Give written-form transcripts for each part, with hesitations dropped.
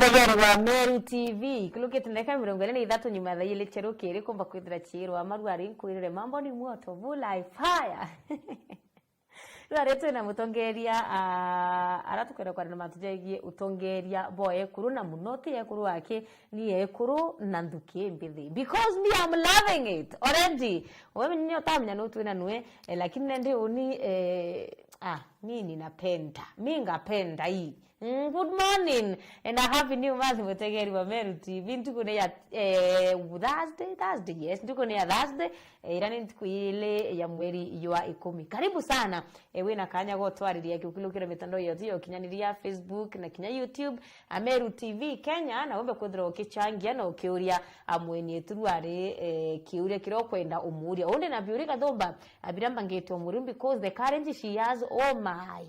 mutegeri wa Meru TV kilukite ndeka 23 nyuma ya ile cherukiri kumba kwithira chiro amarwari nkwirire mambo ni moto bulai fire Rwareto na mutongeria aratukwera kwa namatujegie utongeria boye kuru na munoti ya kuru wake ni ekuru na nduke mbithi because me I'm loving it already wewe ni otamnya no twina nwe lakini nende uni mimi ninapenda mimi ngapenda hii. Good morning and I have a new month mutegeri wa Meru TV ntukune ya Thursday yes ntukune ya Thursday irani ntukuile ya mweri wa 10 karibu sana wina kanya gotwariria kukilukira mitandao yote yo kinyaniria Facebook na kinya YouTube Meru TV Kenya na wombe kwithira ukichangia na ukiuria amweni eturu ari kiuria kirokwenda umuria onde na biuri kathomba abiramba ngeto muri because the currency she has oh my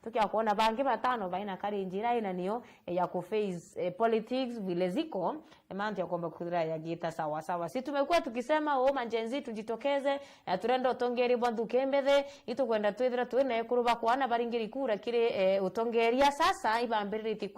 tukiakuona bangi batano baina kari njira ina niyo ya kuface politics vile ziko maana ya kwamba kudra ya gita sawa sawa si tumekuwa tukisema manjenzi tujitokeze turendo tongeri bwandu kembethe itukwenda twithira twina ekuruba kwana baringiri kura kire utongeria sasa ibambirite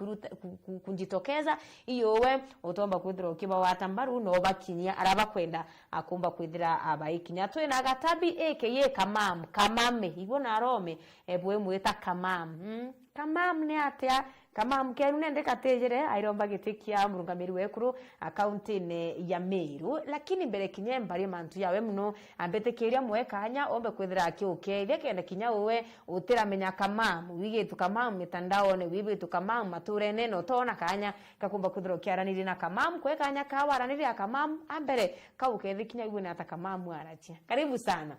kunjitokeza iyowe utomba kwithira ukiba watambaru no bakinya araba kwenda akumba kwithira abaikinya twina gatabi aka kamame ibona arome bwe mwita kamam ni atia kamam kenu nende katejere airomba gitikia murungamiri wekuru akaunti ya Meru lakini mbere kinye mbari mantu yawe muno ambete kiria mwekanya ombe kwithira akiukeithia kenda kinya uwe utiramenya kamam wige tukamam mitandao ne wibe tukamam maturene no tona kanya kakumba kwithira kiaraniri na kamam kwekanya kawaraniri ya kamam ambere kaukethi kinya iwe na atakamam arachia karibu sana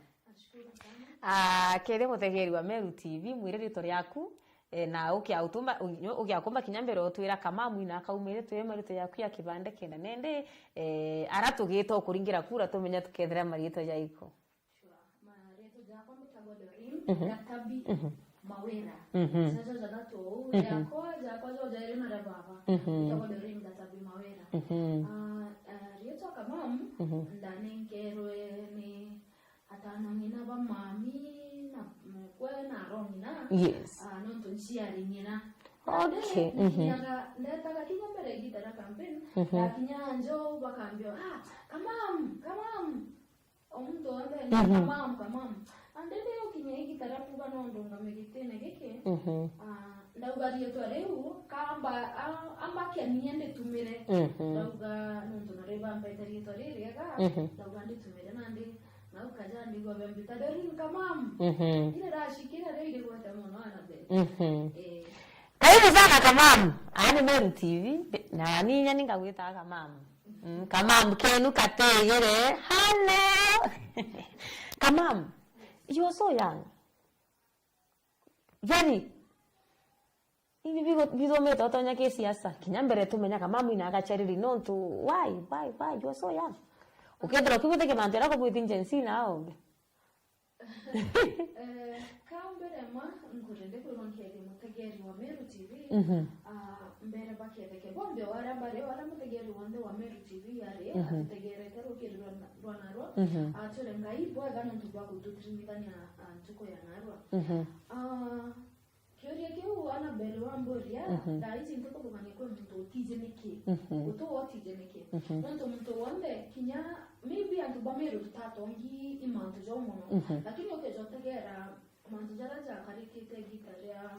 kede mutegeri wa Meru TV mwire rito ryaku na ukiakumba kinyambere otwira kamamu ina akaumire twe marito yaku ya kibande kenda nende aratugita okuringira kura tumenya tukethera marito yaiko marito jako mutagodorim gatabi mawera sasa zagato jako zo jaire mara baba mutagodorim gatabi mawera rito kamamu ndani ngerwe ni atana ngina ba mami na kwena rongina yes no tunsiari ngina okay ndetaka kinyambere gitara campaign lakinya njo bakambio kamam omuntu ande kamam andende ukinye gitara puba nondo ngamegitene geke ndaugarie twareu kamba ambake niende tumire ndauga nondo nareba mbetari twaririga ndauga nditumire nandi na ukaja ndigo bembita dorin kamam ile rashikira reide kwa tamono anabe karibu sana kamam ani Meru TV na ninya ningagwita kamam kamam kenu kategere hello kamam you are so young yani ibi bigo meto tonya ke siasa kinyambere tumenya kamam ina agachariri nontu why you are so young ukethira ukiguta ke mantera ko bwithi njensi nao kambere ma ngurende ko ronkeli mutegeri wa Meru TV mbere bakete ke bombe wara bare wara mutegeri wande wa Meru TV yare mutegeri kero ke rwanaro atore ngai bo gana ntubwa kututrimidanya ntuko ya narwa Kyoria keu ana bere wamboria daizi ntoko bugane ko muntu otijeneke uto otijeneke muntu muntu wande kinya maybe antu bameru tato ngi imantu jo mono lakini okejo tegera mantu jaraja karikite gitaria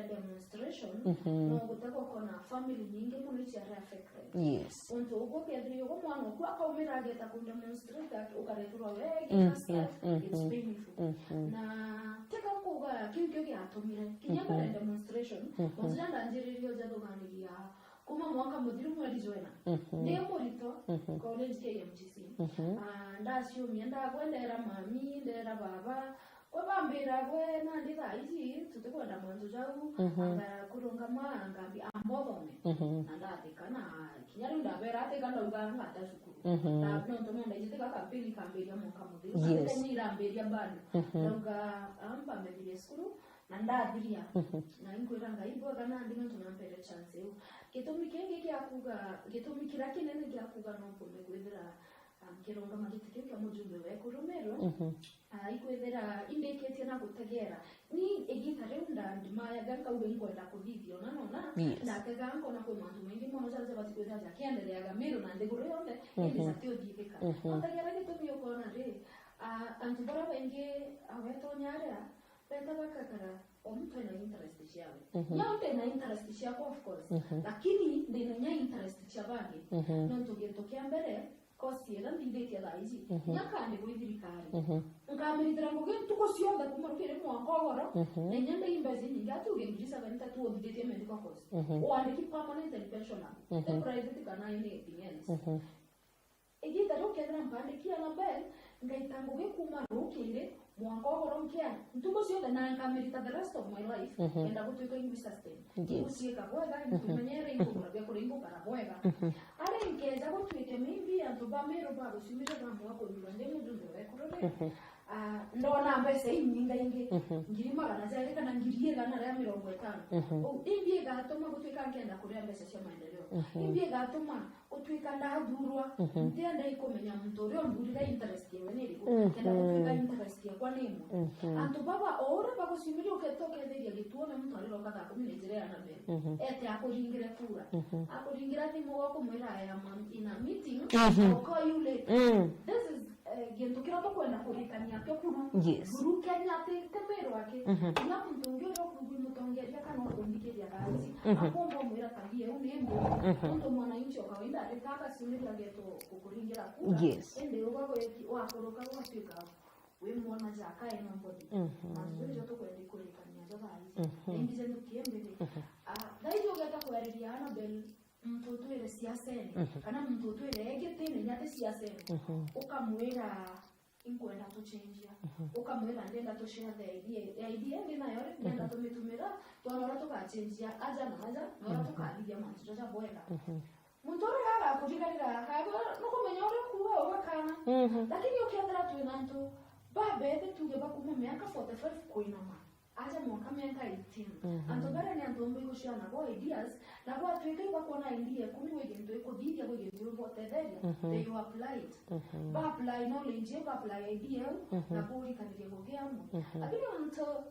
demonstration no gutako kona family nyingi muno cyara affected yes muntu ugo kedri ugo mwana kwa kaumira geta ku demonstrate ukareturwa we it's painful na teka kuga kinyo gyatumire kinyabara demonstration muzanda njiririo jadoganiria kuma mwaka mudiru mwari joina ndiye murito college KMGC ndasio mienda kwendera mami ndera baba kwabambira gwe nandi thaizi tutikwenda mwanzo jau anga kuronga mangambi ambodome ndathikana kinyaru ndabera atikana uganga atashukuru na nonto nonda jitika kampeni ya mwaka mudiru ni ramberia bana ndoga amba mebile skuru na ndathiria na inkwira ngaibo kana ndi nonto nampere chance eu gitumi kenge kyakuga gitumi kirakinene kyakuga no pombe kwithira kironga magitike kya mujumbe we kurumero ikwethera indiketie na gutegera ni egitare unda ndi maya ganka ubenkwenda kudithio nanona Yes. nake ganko na kwe mantu maingi mono jara jabati kwenda jakiendelea gamiro na ndeguro yonde ili zatio thithika ontagira gitumi ukona ri antu bara bengi aweto nyara betaga kakara omuntu ena interest ciawe nyaute na interest ciako of course lakini ndina nya interest ciabage nontu gintu kia mbere kosi era ndithitie thaici nyakandi gwithirikari nkamirithira ngugi ntuko ciothe kuma rukiri mwaka ogoro na nyenda imbezi nyingi atuge ngiri 7 tu othithitie medical course wandiki permanent and pensioner the private kana anything else igita rukethira mpandikia na bel ngaita ngugi kuma rukiri mwaka ogoro nkia ntuko ciothe na nkamirita the rest of my life enda gutuika ingi sustain guciika bwega ntumenyere ingumura bya kuringo kana bwega ari nkeja gutuike mimbi antu bamero bagucimire bamwe kunyura ndemu ndundo wekurore ndona mbese inyinga ingi ngiri magana jari kana ngiri igana ria 50 imbi gatuma gutuika nkenda kuria mbese cia maendeleo imbi gatuma gutuika ndathurwa ndienda ikomenya muntu uria ndurira interest yewe niri kenda gutuika interest yakwa nimo antu baba ora bagucimire uketoketheria gituone muntu ari roka thako minejire ya na mbere ete akuringire kura akuringira thimu wako mwira ya in a meeting call you late this is gintu kira kwenda kurikania kyo kuru guru Kenya temero ake na muntu ngiro kugu mutongeria kana kundikiria kazi akombo mwira tabia unembo muntu mwana incho kawaida ataka simira geto kukuringira kura ende wa koroka wafika we mwana jaka eno mbodi mazuri joto kwenda kurikania jabali ndize ndukiembele daijo gata kwariria ana bel mtoto ile siaseni kana mtoto ile egetene nyate siaseni ukamwera inkwenda to change ukamwera ndenda to share the idea ndi nayo ndenda to mitumira twanora to ka change aja na aja nora to ka dia manzo ja boeka mutoro yara kujikarira habo nukumenya uri kuwa wakana lakini ukiendera tu nanto babe tuge bakuma miaka 45 kuinama aja mwaka miaka 18 antobara ni antombe gushana go ideas na go atweke kwa kuona idea kumi wege ndo iko dhidi ya wege ndo botetheria they apply it ba apply knowledge ba apply idea na buri kanige go giamu lakini mto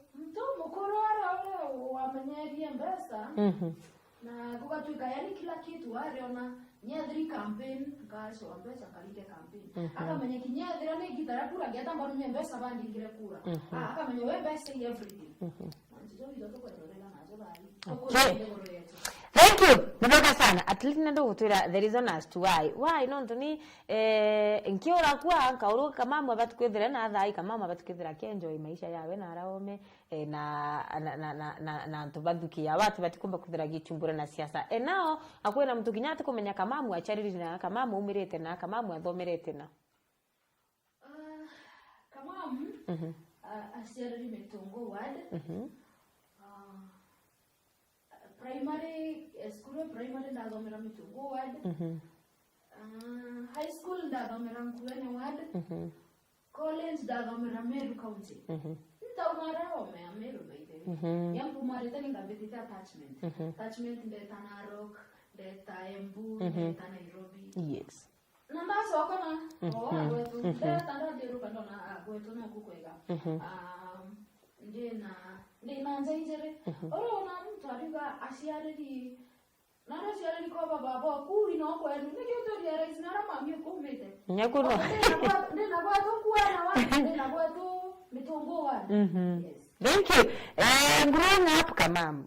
mukoro ara wa manyeria mbesa na go atweka yani kila kitu ariona nyadri campaign gaso ambesa kalike campaign akamenya kinyadri ne gitara kura geta mbonu mbesa bandi ngire kura akamenya we best everything Thank you. Ndoka sana. At least ndo gutwira the reason as to why no ntoni nkiora kwa nkauru kama mwa batukwithira na thai kama mwa batukwithira kenjoy maisha yawe na araome na ntubadhuki ya watu batikumba kuthira gichumbura na siasa nao akwena mtu kinyate kumenya kama mwa charity na kama mwa umirete na kama mwa thomerete na kama asiariri metongo ward primary school primary ndathomera mitungo ward high school ndathomera Nkuene ward college ndathomera Meru county ntaumara home ya Meru baithe yambu maritani ngambetita attachment ndeta Narok ndeta Embu ndeta Nairobi yes nambaso wakona wetu ndeta ndiru kandona wetu no kukwega ndina nzaijere oro na mtu ariga asiariri nara asiariri kwa baba kuri no kwa enu nikyo to ya rais nara mami kumete nyakuno ndina kwa to kwa na wa ndina kwa to mitongo wa yes thank you growing up kama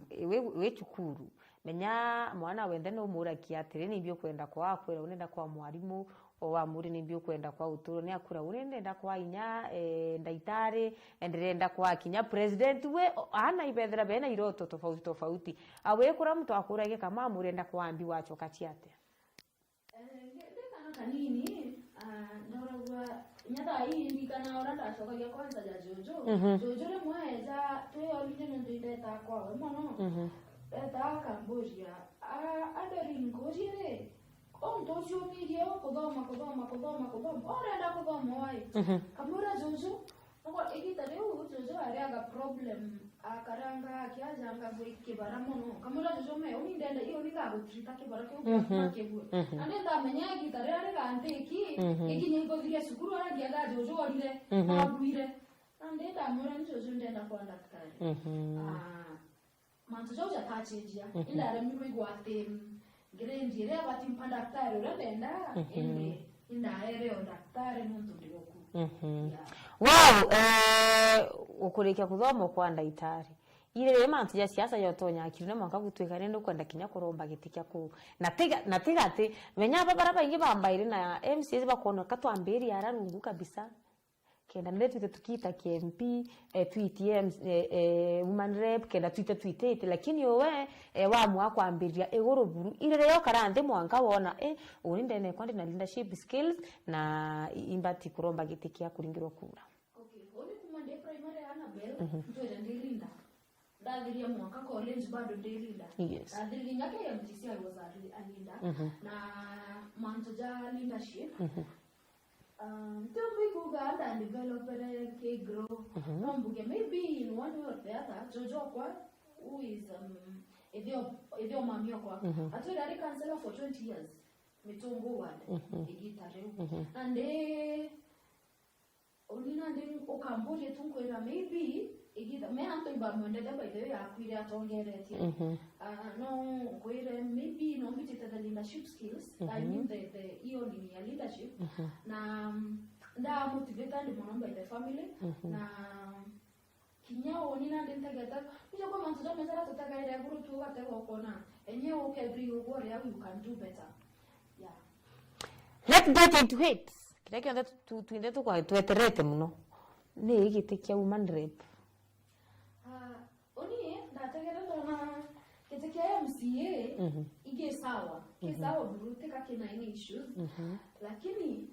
we chukuru menya mwana wende no murakia atiri nibyo kwenda kwa kwera unenda kwa mwalimu owa muri nibyo kwenda kwa uturo ni akura urenda kwa inya ndaitare enderenda kwa kinya president we ana ibethera bena iroto tofauti awe kura mtu akurage kama murenda kwa ambi wacho katiate ndekana kanini ndoragwa nyata hii ndikana oranda shoka ya kwanza ya jojo le mwaeza tuyo linde ndita kwa we mono eta Cambodia adari ngojire on social media kodoma orenda kodoma wai kamura jojo ngo egitare jojo ariaga problem akaranga akiazanga gwiki baramono kamura jojo me unindenda iyo nikago trita kibara kyo kebwe anenda menya egitare ariga anteki ikinyengo vile sukuru aragiaga jojo orire abwire andenda mura jojo ndenda kwa daktari mantu joja tachinjia ila remwe gwate grendi re abati daktari urenda inda ere o daktari muntu ndioku wow ukurikia kuthoma kwa ndaitari ile mantu ya siasa yotonya akirina mwaka gutwika nende kwenda kinya kuromba gitikia ku na tiga ati menya babara baingi bambaire na MCs bakona katwambiri ararungu kabisa kenda ndetu tukita KMP tweetm woman rep kenda tweet lakini owe wa mwa kwambiria egoro buru ile yo karande mwanka wona urinde ne kwandi na leadership skills na imbati kuromba gitikia kuringirwa kura. Okay, oni kumande primary Annabel ndio ndirinda dadhiria mwaka college bado ndirinda. Yes. Dadhiria nyake ya MTC I was alinda na mantoja leadership Tumbi kuga and develop and grow. Maybe in one way or the other, Jojo Kwa, who is Edio Mamiokwa, I told I councillor for 20 years. Mitongo ward, and they only nothing Okambori Tunquera maybe. Me anto ibamwende by the way akwira tongere no kwere maybe no bit the leadership skills I mean the in leadership na nda motivated by the family na kinya oni na ndentageta kuja kwa mantu za mezara tutagaira guru tu gatego kona enye okebri ugore how you can do better. Yeah, let's get into it. Kireke ndo tuinde tu kwa tueterete muno ni igitikia woman rep MCA ige sawa kisawa buruteka kina any issues lakini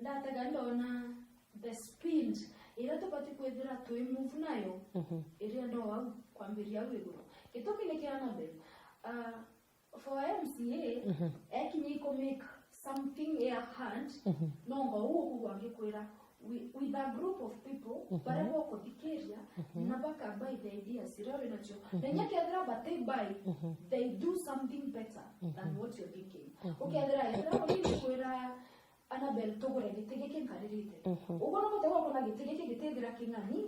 ndataga ndona the speed ila tupati kwethira tu move nayo ila ndo wa kwambiria wiguru kitoki lekana be for MCA ekini ko make something a hand nongo huko kwangikwira with a group of people barabo ko dikeria nabaka by the ideas irori nacho nenyake adra but they do something better than what you're thinking. Okay, adra oni kwera Annabel togore gitegeke nkaririte ubona ko tawo kona gitegeke gitedira kingani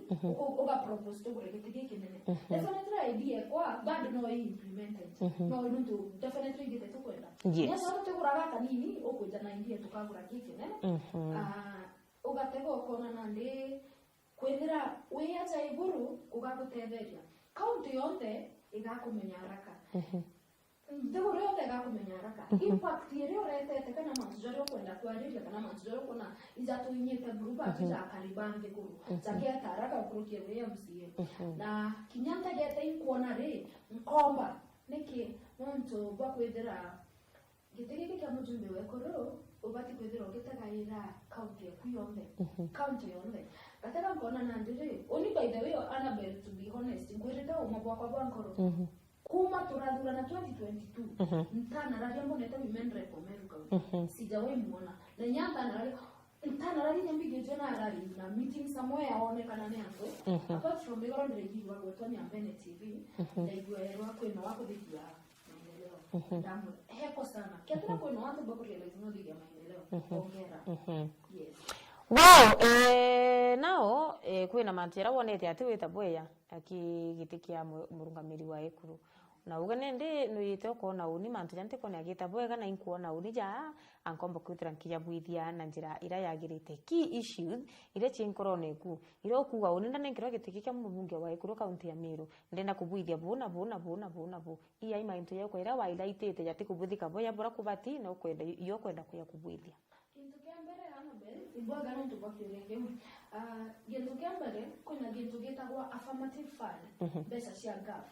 uga propose togore gitegeke nene definitely idea kwa bado no implemented no nuntu definitely gite tokwenda yes so togora kanini okuja na idea tukagura kike nene ugatego kona nande kwethira we acha iguru ugagutetheria county yonte igakumenya haraka ndego rionde igakumenya haraka impact ire uretete kana manjoro kwenda kwariria kana manjoro kuna izatu inyete group atiza karibange guru zaketa haraka kurukie we MCA na kinyanta gete inkuona re nkomba niki muntu bakwethira gitegeke kya mujumbe wekoro ubati kwethira ogitagaira county yakuyombe county yombe gataka nkona nandire only by the way Annabel to be honest ngwirita umabwa kwa bankoro kuma turadura na 2022 ntana radio mboneta women rep America sijawahi muona na nyanta na ntana radio nyambige jona rally na meeting somewhere aonekana ne hapo apart from the ground regiwa gotoni ambene TV ndio yero kwena wako dikia ndamu heko sana kiatuna kwena watu bakurealize no diga maendeleo ongera yes. Wow, now kwina mantira wonete ati wita boya akigitikia murungamiri wa ekuru na uganende no yite okona uni mantira nte kone agita boya kana inkuona uni ja ankomba kwitira nkiya bwithia na njira ira yagirite key issues ire chinkorone ku ire okuga uni ndane nkiro gitikia mubunge wa ekuru county ya Meru ndenda kubwithia bona bo iya imainto yako ira wa ila itete yati kubuthika boya bora kubati na ukwenda iyo kwenda kuya kubwithia Ibwaga no tubakirenge gento kyambere kuna gento getagwa affirmative fund besa cia GAF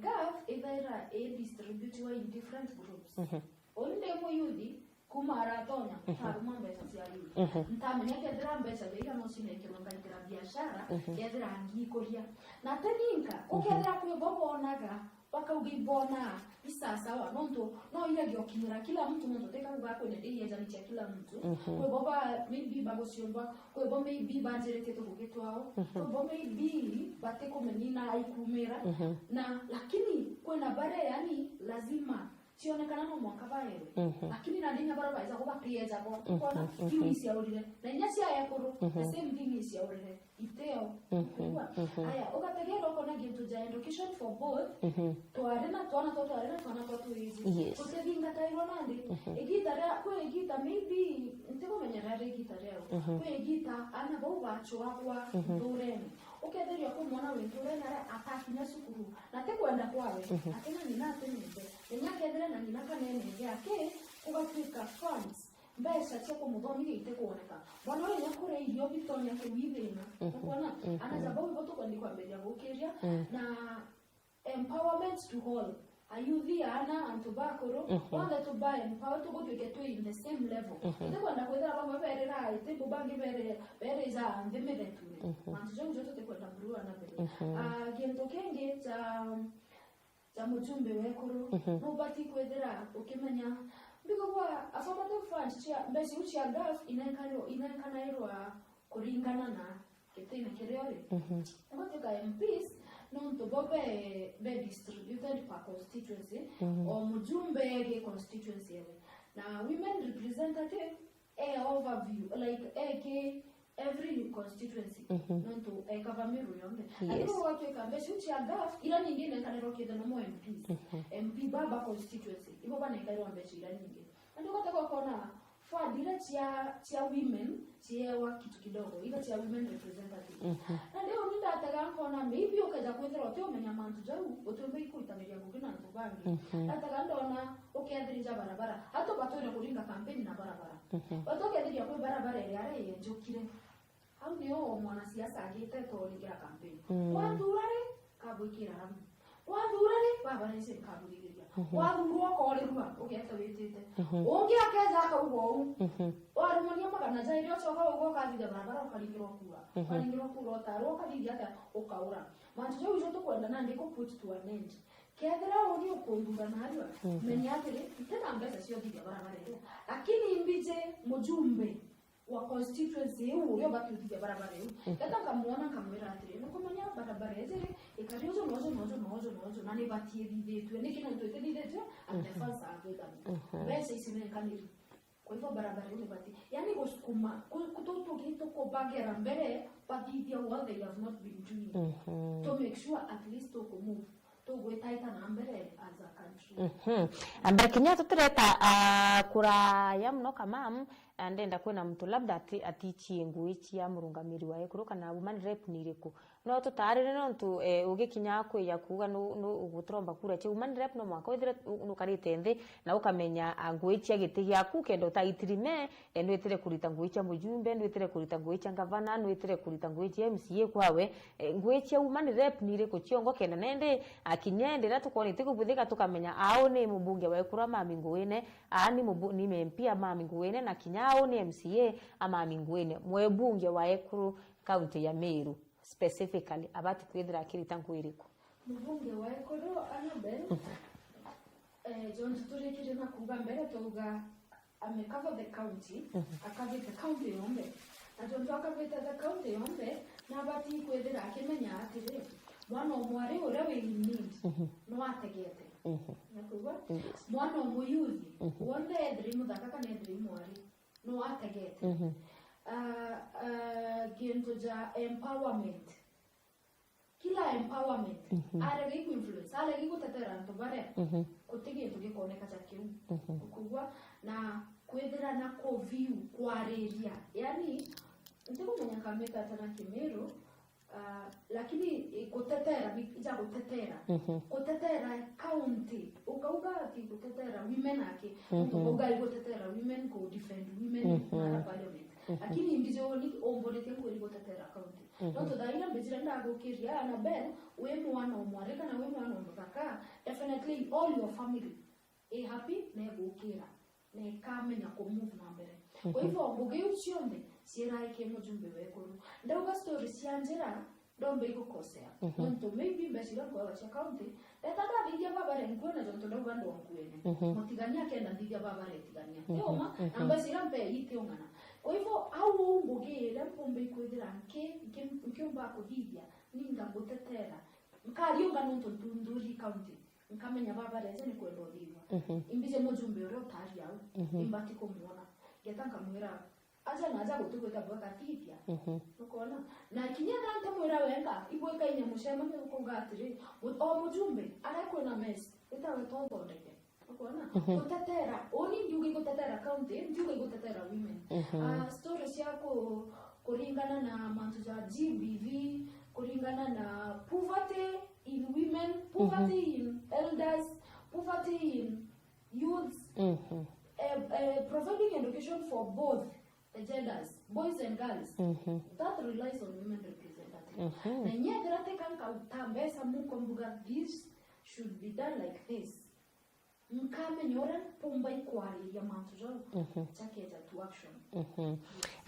GAF either a distributiwa in different groups onde mo yudi kumara tonya taruma besa cia yudi ntamenya kedra besa beira no sinekero ngakira biashara kedra angikoria na teninka ukedra kubobonaga wakaugibona isasa wa nonto no ile gyokinira kila mtu nonto teka ngako ne dei ya nicha kila mtu kwe baba maybe bagosiomba kwe baba maybe banjerete to kugetwao kwe baba maybe bateko menina aikumira na lakini kwena bare yani lazima sionekana no mwaka baero lakini na ndinya bara baiza kuba pieza kwa kona fiu isi aurire na nyasi ya kuru the same thing isi aurire iteo aya ukategera uko na gintu ja education for both to arena to easy kote vinga tairo nandi egitara ko egita maybe ntego menyara egitara ko egita ana bo bacho akwa dorene uketheria kumona wenture na atakinya sukuru na tekwenda kwawe atena ninatenende nyakethera na nyina kanene yake ugatwika funds mbesa cyo kumuthomithia itekuoneka bwana uri nyakure irio bitonya ke withina ukona anaza bawe boto kwandi kwamberia gukiria na empowerment to all ayuthi ana antubakuru wanda to buy empower to go to get to in the same level tekwenda kwethera bamwe berera ite bubangi bere za ndemere tune manzo joto tekwenda mruwa na bere gento kenge za mujumbe wekuru nobati kwethera ukimenya biko kwa affirmative funds chia mbesi uchi agaf inankanairwa kuringana na kitine kiriori ngotika MPs nonto bobe be distributed per constituency or mujumbe ge constituency na women representative overview like every constituency nonto kavamiru yombe alo wake kambe shuti agaf ila nyingine kanero kide no mo MP baba constituency ibo bana ikairo ambechi ila nyingine ndio kwa kona for dira chia women chia wa kitu kidogo ila chia women representative na leo ninda ataga kona maybe ukaja kwethera otyo menya mantu jau otombe ikuitameria gukina ntubangi ataga ndona ukiathirija barabara hato batore kuringa campaign na barabara batokeathiria kwa barabara ile are yenjukire au ndio mwanasiasa agite toringira campaign wathurare kabukira ramu wathurare babarese kaburiria wathurwo korerwa ugieta witite ungiakeza akaugo warumania magana zaidi ocoka ugo kathija barabara ukaringirwo kura taro ukathithia ata ukaura mantu jo ijo tukwenda na ndiko put to an end kethera uri ukundura narwa menya atiri tena mbesa sio thithia barabara lakini imbije mujumbe wa constituency uriyo batutithia barabara kata kamuona kamwira atiri no kumenya barabara ezere ikariozo nozo na ne batie thithitwe nikino ntoite thithitwe atefansa agweta mbesa isimene kaniri kwa hivyo barabara ile bati yani kusukuma kutoto kito ko bagera mbere batithia what they have not been doing to make sure at least to move to gwetaita na mbere as a country ambere kinya tutireta kuraya mno kama ndenda kwena mtu labda atichi nguichi ya murungamiri wae kuruka na woman rep niriku no tutarire no ntu ugikinya kwiya kuga no ugutromba kura che woman rep no mwaka withire nukarite nthi na ukamenya nguichi agiti gyaku kendo taitirime endo itire kurita nguichi mujumbe endo itire kurita nguichi gavana endo itire kurita nguichi MCA kwawe nguichi ya woman rep niriku chiongo kenda nende akinyende ra tukoni tikubuthika tukamenya ao ni mubunge wae kura mami nguine ani ni MP mami nguine na kinya au ni MCA ama mingwene mwebunge wa Ekuru county ya Meru specifically abati kwithira kirita ngwiriku mbunge wa Ekuru anabe John tuturikire na kuga mbere tuga cover the county cover the county yombe na John cover the county yombe na abati kwithira akimenya atire mwana omwari ura we need no ategete nakuba mwana omuyuthi wonde edri muthaka kana edri mwari no ategete gintu ja empowerment kila empowerment arege ku influence arege gutetera antu bare kutigi ntu gikoneka cha kiu ukugwa na kwethera na ko view kwareria yani ndiko menya kameka tana Kimeru lakini kutetera kutetera county ukauga ati kutetera women ake ukauga kutetera women go defend women na parliament lakini ndizo ni ombolete ngo kutetera county no to daira bezira ndago kiria na ben we mwana omwareka na we mwana omutaka definitely all your family happy na gukira na kamenya ko move na mbere kwa hivyo mbuge uchiombe siraike mujumbe wekuru ndauga story sianjira dombe ikukosea nto maybe besira kwa cha county etata bigia babare nkona jonto ndauga ndo nkuene motigania kenda bigia babare tigania yoma ambasira mpe yite ongana kwa hivyo au mbuge le pombe ikwedira nke mba ko hivya ninga gotetera mkari unga nto tunduri county nkamenya baba reze ni kwenda thiva imbije mujumbe uri utari yao imbati kumuona getanga mwira aja naja gutukweta bwaka tipia ukona na kinya nante mwira wenga ibweka ine mushema ni ukongatiri o mujumbe arako na mes itawe tonto ndeke ukona utatera oni njuge gutatera county njuge gutatera women stories yako kulingana na mantu za GBV kulingana na poverty in women, poverty in elders, poverty in youths, providing education for both the genders, boys and girls. That relies on women representatives. Na nyinyi grate kanka utambesa muko mbuga, this should be done like this. Mkame nyora pomba ikwari ya mantu jo chaketa to action.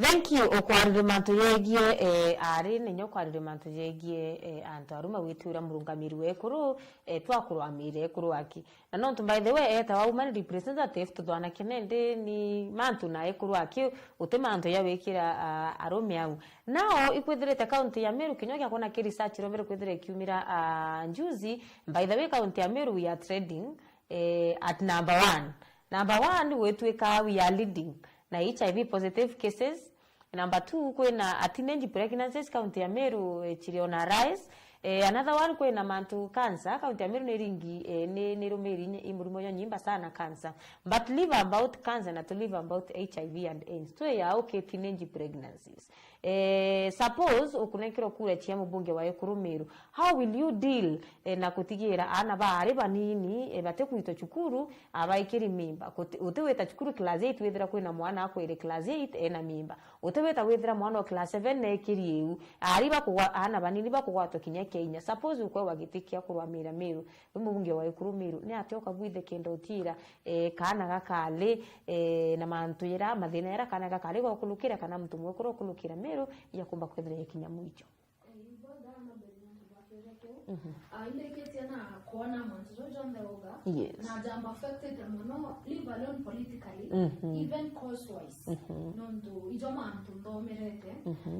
Thank you okwarire mantu yegie ari nenyo kwarire mantu yegie antu aruma witura murungamiri wekuru twakurwamire ekuru aki na nontu by the way eta wa woman representative tudwana kenende ni mantu na ekuru aki ute mantu ya wekira arume au nao ikwithirite county ya Meru kinyokia kona ki research rovere kwithire kiumira njuzi by the way county ya Meru we are trading at number 1. Number 1 we are leading na HIV positive cases. Number 2 kwena teenage pregnancies county ya Meru chiriona rise. Another one kwena mantu cancer county ya Meru neringi ne rumeri imurimo yo nyimba sana cancer. But live about cancer na to live about HIV and AIDS. So ya okay teenage pregnancies. Suppose ukunekiro kure chiamo bunge wa ekuru Meru. How will you deal na kutigira ana bari banini bate kuito chukuru abaikiri mimba. Uteweta chukuru class 8 wethera kwena mwana akwere class 8 ena mimba. Uteweta wethera mwana class 7 na ekiri eu ariba kuwa ana banini bakugwato kinya Kenya. Suppose ukwe wagitikia kurwamira Meru. Bunge wa ekuru Meru ni atyoka bwithe kendo utira kana gakale na mantu yera mathina yera kana gakale go kulukira kana mtu mwekoro kulukira Meru ya kumba kwethera yekinyamu icho. Ile kesi na kuona manzo John Deoga na jamba affected mono live alone politically even cause wise nondo ijoma antu ndomerete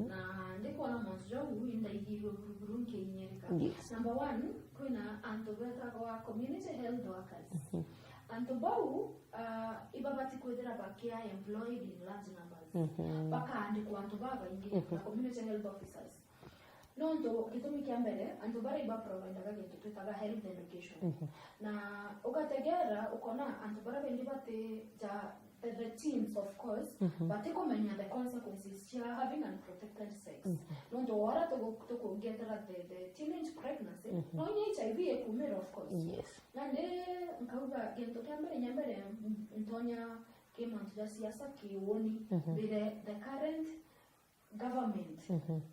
na ndiko na manzo uinda igiro burun kenyerika. Number 1 kuna antu beta kwa community health workers antu bau ibabati kwethera bakia employed in large numbers baka andiko antu baba ingi community health officers. No, kitumi kiambere antu bari ba provide gageto tutaga health education na ukategera ukona antu bara bendi bate ja the teens of course but komenya the consequences ya having unprotected sex no ndo wara to get the teenage pregnancy no HIV ekumera of course na ne nkauga gento kiambere nyambere ntonya kemantu ja siasa kioni the current government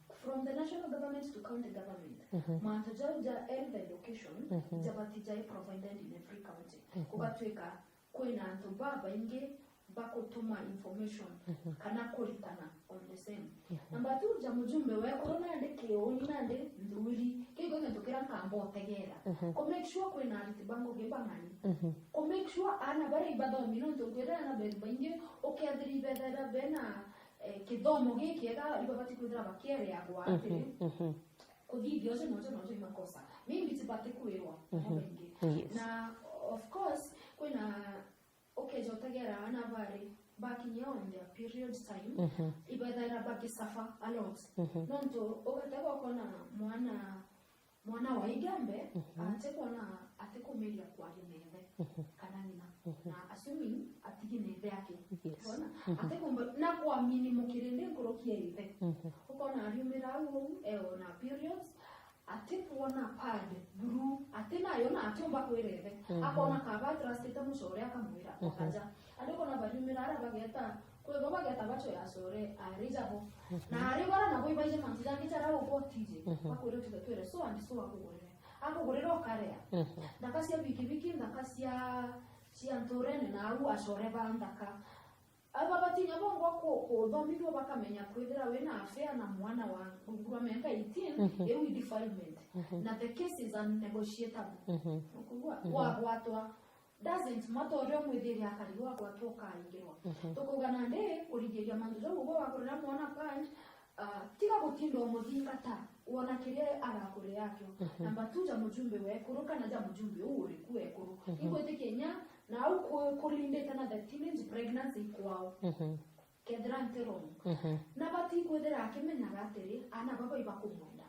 from the national government to county government mantu ja health education jabati jai provided in every county kugatweka kwena antu baba inge bakotuma information kana kuritana on the same number 2 ja mujumbe we corona ndeke oni nande nduri kigo ngentokera kambo tegera ko make sure kwena atibango gebangani ko make sure ana bare ibado mino tokera na bengi okay adri bedara bena kidomo gikiega ibabati kwithira bakiere yagwa atiri ko video se noje makosa mimi bitibate kuirwa bengi na of course kwena okay jotagera ana bari bakinya on their period time ibadara baki suffer a lot nonto ogatego kona mwana wa igambe atekona atekomelia kwa neve kana nina na assuming atigine yake bona atekomba na kwa minimum kirende kurokia ive ukona ariumira au na periods atekuona pad buru atena yona atomba kwereve akona kaba trusteta musore akamwira akaja adekona bariumira bageta kwego bageta bacho ya sore arijabo na aribara na boibaje manzija kichara ubotije bakore tugatwere so and so akugorere akugorere okarea ndakasia biki ndakasia siantorene na au asore bandaka ababatinya bongo ko domiro bakamenya kwethera wena affair na mwana wa ngurwa menga 18 ewi defilement na the case is unnegotiable okugwa watwa doesn't matter ore mwithiri akariwa gwatoka ingirwa tokugana nde kurigeria manzo ugo wakorera mwana panje tiga gutindo muthingata wona kire agakure yakyo namba 2 ja mujumbe wekuru kana ja mujumbe uri kuwekuru igwete Kenya na uko kulindeta na the teenage pregnancy kwao kedra nteromo na bati kwethera akimenyaga atiri ana baba ibakumwenda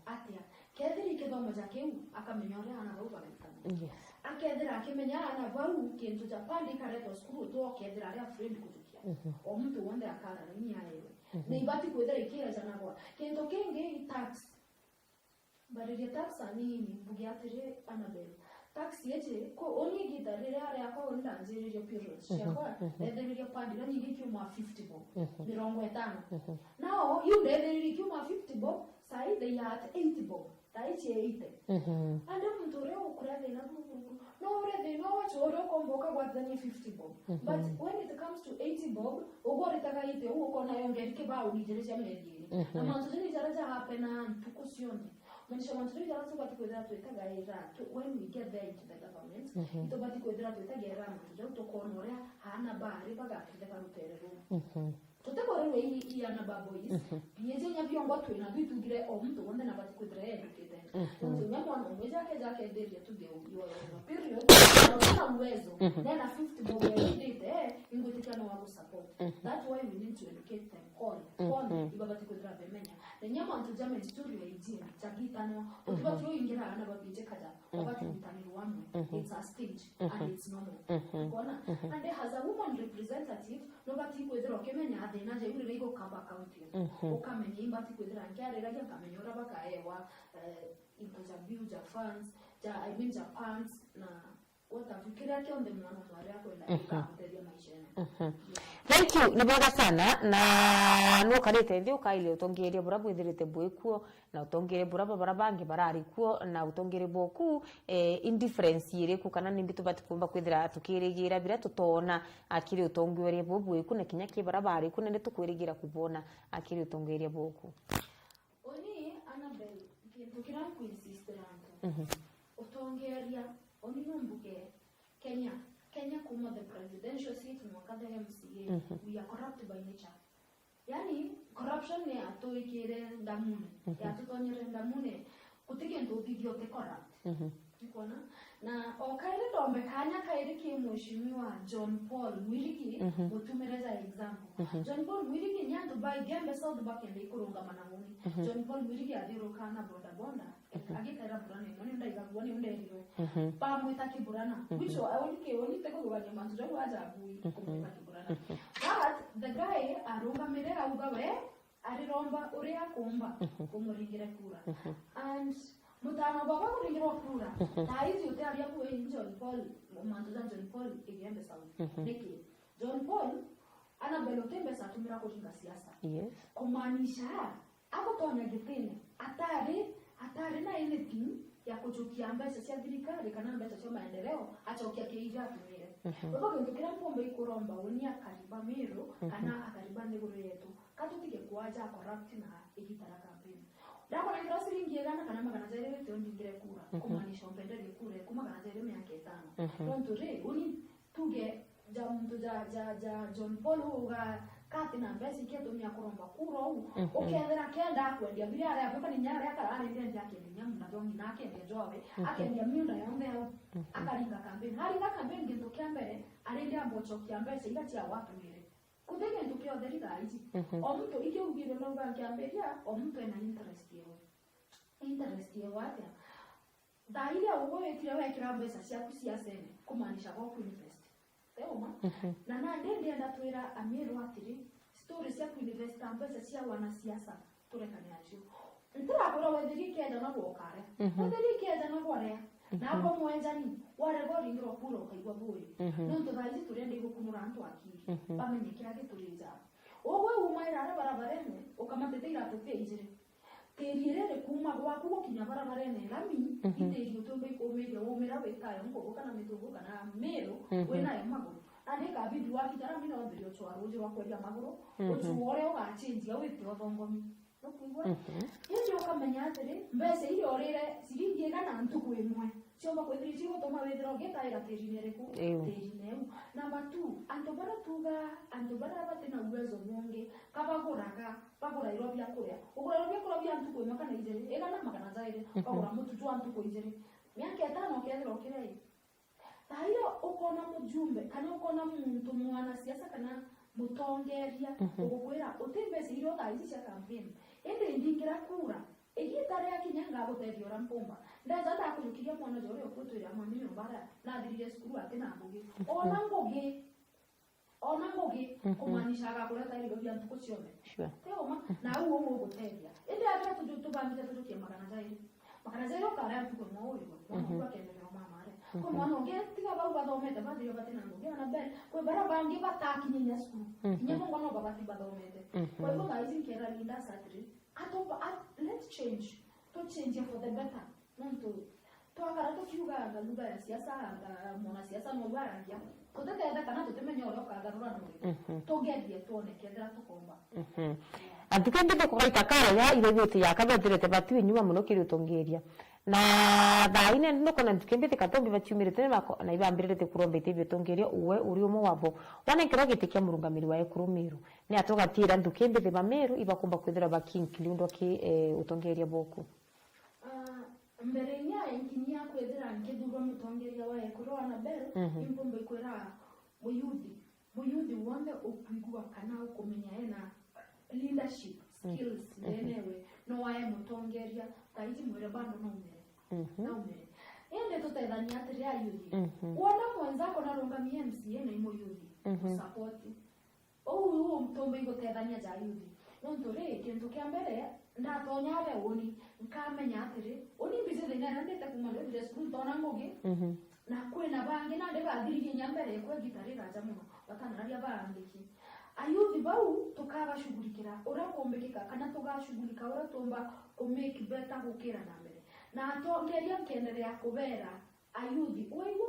atia kethiri kithomo jake akamenya uri ana baba bagikana akethera akimenya ana bau kintu ja pandi kareto skuru to kethera ari friend kutukia o mtu wonde akara ni yaewe ni bati kwethera ikira jana kwa kintu kingi tax bari tax ani bugi atiri Annabel tax yeje ko oni gitarire ari ako onda nzirire periods shakwa ederire pandi na nyingi kuma 50 bob mirongo 5 now you ederire kuma 50 bob sai they at 80 bob taiche 80 ande mtore ukurave na no ready no choro komboka gwathanye 50 bob but when it comes to 80 bob ugore takaite uko na yongerike ba unijeresha mediri na manzuri jaraja hapena tukusione manisha manzuri jaraja bati kwedra twetaga era when we get there into the government ito bati kwedra twetaga era mtuja utokonorea hana bari baga twetaka ruterero tutekorerwe iyi ana baboys biyeje nyabiongo twina bitugire omuntu wonde nabati kwedra educated nzo nyamwana mweja ke deje tuge uyo period na uwezo nena 50 bob edite ingotikana wako support that's why we need to educate them all ibabati kwedra bemenya na nyamwana tujame story ya ijini chagitano utibati ingira ana babije kaja wabati mtaniro wamwe it's a stage and it's normal kona and as a woman representative nobati kwedra kemenya na je uri rego kamba county ukamenya imbati kwedra nkyare raja kamenya ora bakaewa impoza bill ja funds ja I mean ja funds na watafikira kile ndio mwana twari yako ila ikakutedia maisha yana thank you niboga sana na no karete ndio kaile utongeria burabu ithirite bwekuo na utongere buraba barabangi barari kuo na utongere boku indifference yire ku kana nimbitu batikumba kwithira tukirigira bira tutona akiri utongere bweku na kinya kibarabari ku nende tukwirigira kubona akiri utongeria boku oni Annabel tukira ku insist yangu utongeria oni numbuke Kenya kuma the presidential seat mwaka the MCA we are corrupt by nature yani corruption ne atoikire ndamune ya tutonyere ndamune kutige ndo video te corrupt ikona na okaire dombe kanya kaire ki mheshimiwa John Paul Mwirigi utumereza example John Paul Mwirigi nyanto by gembe south back and ikurunga mananguni John Paul Mwirigi adiro kana bonda agitera burana none ndaiga kuone nderiwe pamwe takiburana which oni teko gubanya manzo jo ajabu kumpa kiburana but the guy arunga merera ugawe ariromba uri akumba kumuringira kura and mutano baba kuringira kura taizi utali yapo John Paul manzo John Paul igembe south neki John Paul Annabel Otembe satumira kuringa siasa kumaanisha akotonya gitene atari na anything ya kuchukia mbesa cia thirikari kana mbesa cia maendeleo achokia kiija tumire baba ngikira pombe ikuromba unia kariba miro kana akariba negoro yetu katutike kuaja corrupt na igitara campaign ndako na ngira siringi gana kana magana zaire wetu ndingire kura kumaanisha mpendele kura kuma kana zaire miaka 5 tonto re uni tuge ja John Paul uga kati na mbesi keto nya kuromba kuro ukendera kenda kwendia bila ya papa ni nyara ya kala ndio yake ni nyamu na dongi na kende jobe akendia miunda yombe akalinga campaign halinga campaign ngitokea mbele alindia mbocho kia mbesi ila tia watu mire kutenge ndukio dheri daiji omuntu ike ugire no banki amberia omuntu ena interest ye wate daile ugo yekira wekira mbesa cia kusiasa ene kumaanisha kwa kuinvest Teoma na ndende ndatwira Amiru atiri stories ya kuinvest ambesa cia wanasiasa turekane acio ntira kora wethiri kenda na gwokare wethiri kenda na gwarea na hapo mwenjani wale gori ngiro kuro kaigwa buri no tuthaizi turende gukunura antu akiri bamenye kira giturija ogwe umaira ara barabarene ukamateteira tuteijire terire kuma gwaku gukinya barabarene lami iterio tumbe ikomeria umira wetayo ngo kana mitungu kana mero wena ya maguru andika bidu wakitara mina wambirio chwaro uje wakweja maguru uchuore wa change ya wete wa bongomi no kuigwa hiyo ukamenya atiri mbese ile orire siringi kana ntuku imwe ciomba kwithiri gutuma withira ugitaira tirine riku tirine eu number 2 antu bara batina uwezo mwingi kabaguraga bagura iro bya kuria ugura iro bya kuria bya ntuku imwe kana ijeri egana magana zaire bagura mututu wa ntuku ijeri miaka 5 ukethira ukirei tairo ukona mujumbe kana ukona muntu mwana siasa kana mutongeria ugukwira utimbese iro thaici cia campaign ende ndingira kura igitare akinyanga gutethio rampumba ndaza ndakurukiria mwana jore okutwira mami nyumbara nathirire skuru ati na ona ngogi kumanishaga kureta iro bya ntuku ciome teoma na uwo gutethia ende ata tubamite tujukie makana zaire ukara ntuku mwauri kwa kendelea mama kwa mwana ongetiga bau bathomete bathio batina ngogi na be kwa bara bangi batakinyenya skuru nyemo ngono babati bathomete kwa hivyo guys inkera linda satri let's change for the better nonto twakara tukiuga lugha ya siasa anga mwana siasa no barangia tutetenda kana tutemenya oro kagarura no tugethie tuonekethera tukomba atikambite kugaita kara ya ile yote yakabatirete batu inyuma muno kiri utongeria na thaine nukona ntukembete katombi baciumirite na ibambirite kurombete bitongeria uwe uri umo wabo wanekera gitikia murungamiri wa ekurumiru ni atogatira ntukembete bameru ibakumba kwithira bakinkili undo ki utongeria boku mbere nya inkinya kwithira nkithurwa mutongeria wa ekuru ana beru impombe kwira muyuthi wonde ukwigua kana ukumenya ena leadership skills nenewe no wae mutongeria kaiji mwere bando no umere ende tutethania atiri ayuthi wona mwenzako narungamia MCA na imo yuthi support uyu mtombe igutethania ja yuthi nontore kintu kia mbere ndatonya woni nkamenya atiri oni mbizire ngana ndete kumalo dire school tona ngoge na kwena bangi na ndega athiririe nyambere kwa gitari raja muno batanaria bandiki ayuthi bau tukabashughulikira urakombekeka kana tugashughulika uratomba ku make better gukira na mbere na atongeria kenderea kubera ayuthi uigu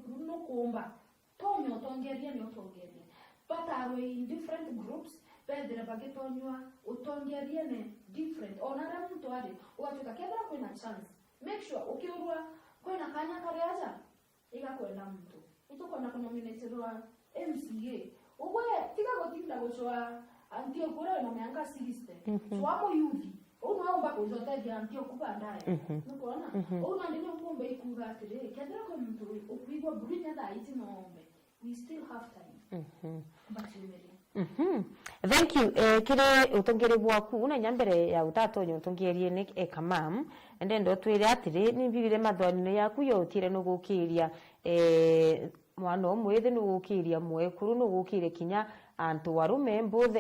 buru no komba tonyo tongeria ni otongeria but are in different groups bedre bagetonywa utongeria ne different onara mtu ari ugatuka kedra kwena chance make sure ukiurwa kwena kanya kareaja igakwenda mtu itokona kunominatirwa MCA ubwe tiga gotinda gochwa antio kura no meanga siliste swamo yuthi unaomba kuzoteja antio kubandaye nukoona una ndine mpombe ikuga atire kedra ko mtu ukwigwa bulinya daiti nombe we still have time Thank you. Kire utongere bwaku una nyambere ya utatonyo utongerie ni ekamam ende ndo twire atire ni bibire mathwanine yaku yotire no gukiria mwana omwethe no gukiria mwekuru no gukire kinya antu warume both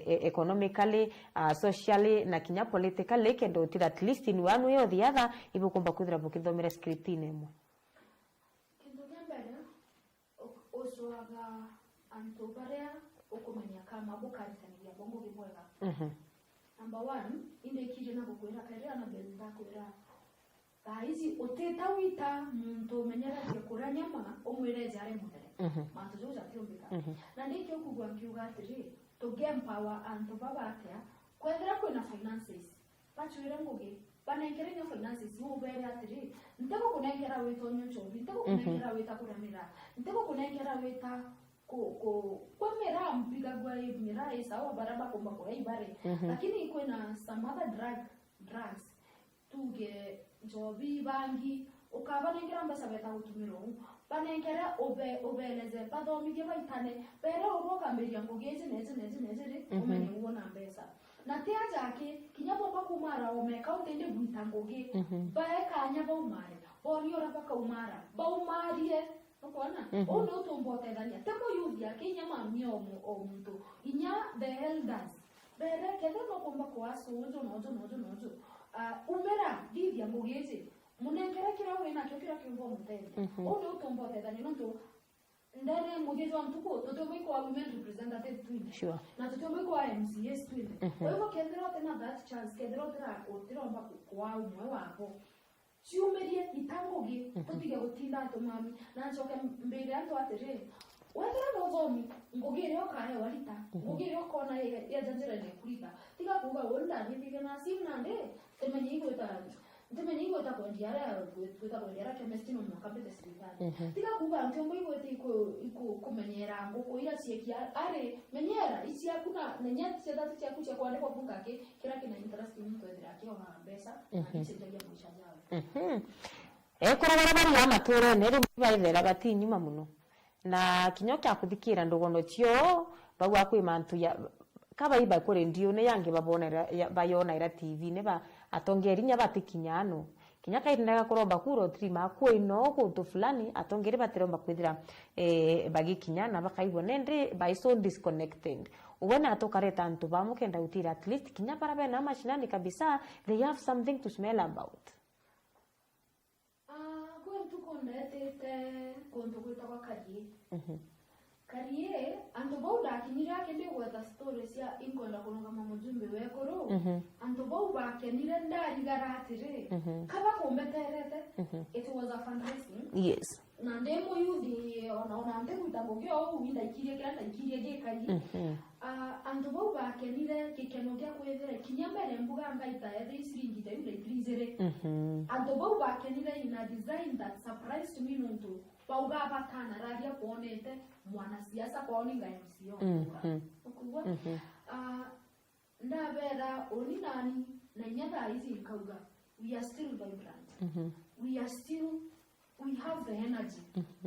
economically socially na kinya politically kendo tira at least in one way or the other ibukumba kuthira bukithomera script nemwe kintu kembere oswaga antu barea ukumenya kama bukaritaniria bongo bimwega number 1 inde kije na gukwira kaira na benda kwira Kaisi uteta wita muntu menyera kura nyama omwire jare mudere mantu jo jatiombika na ndikyo kugwa kiuga atiri to empower antu babatea kwethera kwina finances bachwire ngugi banengerenya finances ubere atiri ntego kunengera wito nyonchobi ntego kunengera wita kuramira ntego kunengera wita kwa mera mpiga gwa mera isawa baraba komba kwa ibare lakini kwena some other drugs tuge jobi bangi ukabanengera mbasa beta gutumiro banengera obeleze badomige baitane pero uroka mbere yango geze neze umenye uona mbesa na tia jake kinyabo bakumara omeka utende buitangoge baeka nyabo umare bori ora baka umara ba umarie ukona ono tombote dania temo yudia kinyama miomo omuntu inya the elders bere kede no komba kwa sozo nozo umera divya mugeze munengera kirawe na kira kimbo mutende ono tombote dania nonto ndane mugeze wantuko totomwe kwa women representative twin sure na totomwe kwa MCS twin kwa hivyo kedero tena that chance kedero tena otiromba kwa umwe wapo ciumerie itangogi tutiga gutinda atomami na ncoke mbere antu atire wetera no zomi ngogere okare walita ngogere okona ya janjira ne kulita tika kuga wonda ni tigana simnande temenyi gweta kwa ndiara chemistry no makabete sibitani tika kuga ntombo igwete iko kumenyera ngoko ira siekia are menyera isi akuna nenya sedati cia kucha kwa ndiko bungake kira kina interest mtu edira kio ha pesa na sitagia maisha yao kuragara bari amaturo neri baithera bati nyuma muno na kinyo kya kuthikira ndogono cio bagwa kwi mantu ya kabaiba kuri ndio ne yange babonera bayona ira TV ne ba atongeri nya batikinyano kinya kaitinaga kuromba kuro trima kwino kuntu fulani atongeri batiromba kwithira bagikinyana bakaigwa nende by so disconnected ubona atokareta antu bamukenda utira at least kinya para bena mashinani kabisa they have something to smell about. Konto kuita kwa karie. Karie, anto bauda kinira kende gweta stories ya inkonda kulonga mamujumbe wekoro. Anto bauda kinira ndari garatire. Kaba kombeterete. It was a fundraising. Yes. Na ndemo yudi ona ante kuitangogea au winda ikirie kenda ikirie gekari. Anto bauda kinira kikenogea kwethera kinyambere mbuga ngaita ethe isiringite yule itrizere. Anto bauda kinira ina design that surprised me nonto. Bauga batana radia kuonete mwana siasa kwaoni ngaimsio. Ukugwa ndabera oni nani na nyada hizi ikauga we are still vibrant. We have the energy.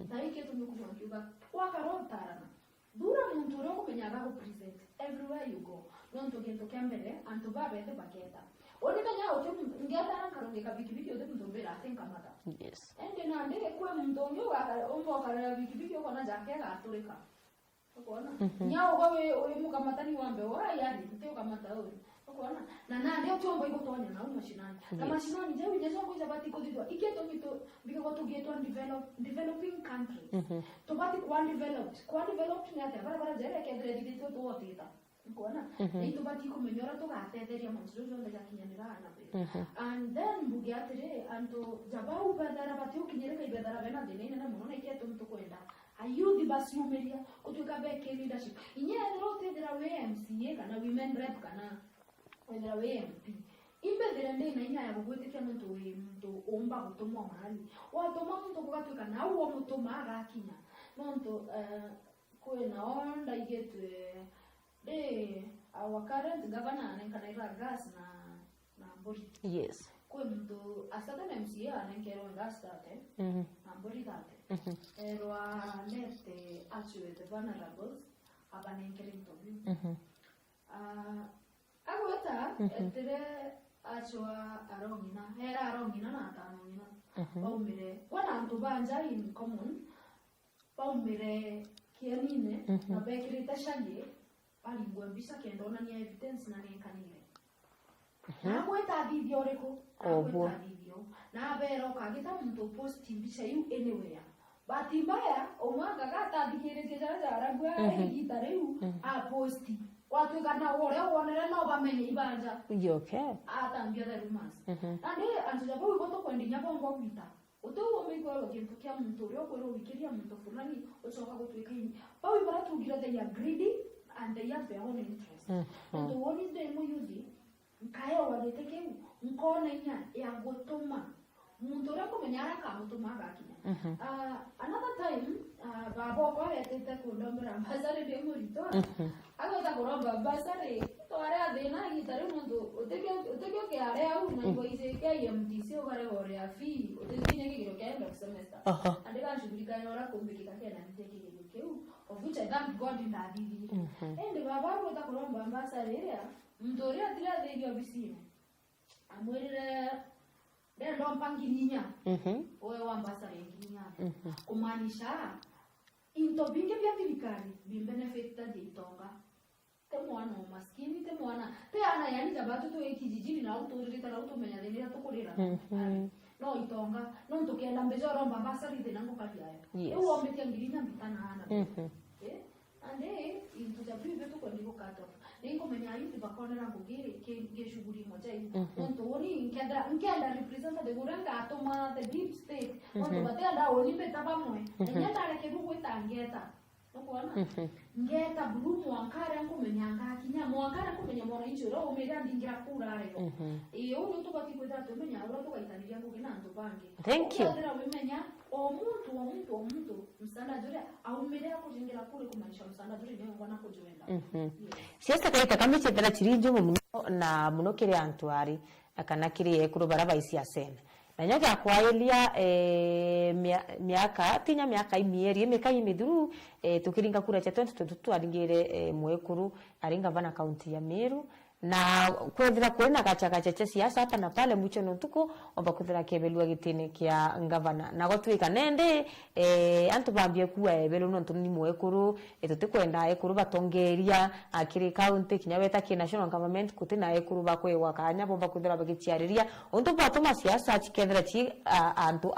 Na hiki tumekuja kujuga wakarotara. Dura muntu ro kumenyaga ku present everywhere you go. Nonto gento kambere anto babete baketa. Oni kanya ocho ngeta karonge kabikibiki ote mtombera atenka mata. Yes. Ende na ndege kwa mtonyo wa ombo kala bikibiki okona jake ga aturika. Okona. Nyao wewe oyimuka matani wambe wa yari mteo kamata wewe. Okona. Na ndio chombo iko tonya na mashinani. Na mashinani je ujezo kwa sabati ko ditwa. Iketo mito biko to get on developing countries. To bati kwa developed ni ate bara jere ke dre dito to otita. Okona. Ito bati ko menyora to gatetheria monstro nda yakinyanira na be. And then bugiatere anto jabau badara bati ukinyereka ibadara bena dene na muno iketo mto kwenda. Ayudi basi umeria kutoka beke leadership. Inyere rote dira WMCA kana women rep kana wendera WMP. Imbedere ndena inya ya kugwetekia mtu omba kutomwa mahali. Watoma mtu kugatuka na uwo mtu maga akinya. Nonto kwena onda igetwe our current governor anankanaira gas na Mburi. Yes. Kwe mtu asata na MCA anankero gas tate. Na Mburi tate. Erwa nete actually the vulnerables abanenkere mtobi. Agweta etere achwa arongina na atanongina. Baumire wana antu banja in common. Baumire kianine na bekirita shanye alingwe mbisa kendona ni evidence na nenkanire. Na gweta video reko. Gweta video. Na bero kagita mtu post mbisa yu anywhere. Bati mbaya omwanga gata dikirete jara gwa egitare yu a posti. Watu kana wonera no bamenye ibanja. Okay. Atambia the rumors. Ande anjapo iboto kwendinya bongo kwita. Uto umiko kintu kya muntu ryo kwero wikiria muntu fulani uchoka gutwika ini. Bawi bara tugira they are greedy and they have their own interest. And what is the muyuzi? Nkayo wageteke nkona nya ya gotoma. Muntu ryo kumenyara ka muntu magakinya. Another time babo kwa etete kundombera bazare de murito. Agota kuromba bazare to are adena gitare muntu utekyo ke are au na ngoise ke MTC ogare ore afi utekinye kigiro ke end of semester. Andika shughulika yora kumbikika kena ndeke kigiro of which I thank God in that video. And baba agota kuromba bazare ya mtori atira de yo bisine. Amwere ndo mpangilinya. Owe wambasa renginya. Kumanisha into binge vya serikali bimbenefita ditonga. Te mwana maskini te mwana te ana yani jabatu to ekijijini na autorita na automenya denira to kurira. No itonga no ntokenda mbezo romba basa rite nango katia. Ewo mbeti ngirinya bitana ana. Ande into jabu betu kwa ndiko cut off. Ningo menya yuti bakonera ngogere ke shughuli moja hivi. Nto woni nkenda represent the guranga atoma the deep state. Nto batenda oni betaba moe. Nyata reke buku itangeta. Nokwana ngeta blue mwankara nkumenyanga kinya mwankara kumenya mwana injuro umega ndingira kurayo uno tubati kwenda tumenya ura tukaitaniria kugina ndo bange thank you ndira wemenya omuntu msana jure aumire akujengira kure kumanisha msana jure nyo ngwana kujoenda siasa kaita kamiche tera chirinjo muno na muno kiri antwari akana kiri ekuru baraba isi asene na nyoka kwailia miaka imieri emeka imithuru tukiringa kura cha 2022 aringire mwekuru aringa vana kaunti ya Meru na kwethira kwena gacha cha siasa hapa na pale mucho ntuko omba kuthira kebelwa gitini kia ngavana na gotwika nende antu bambie kuwa ebelo no ntuni mwekuru tutikwenda ekuru batongeria akiri county kinyaweta ki national government kutina ekuru bakwewa kanya bomba kuthira bagichiariria onto batoma siasa chikethira chi antu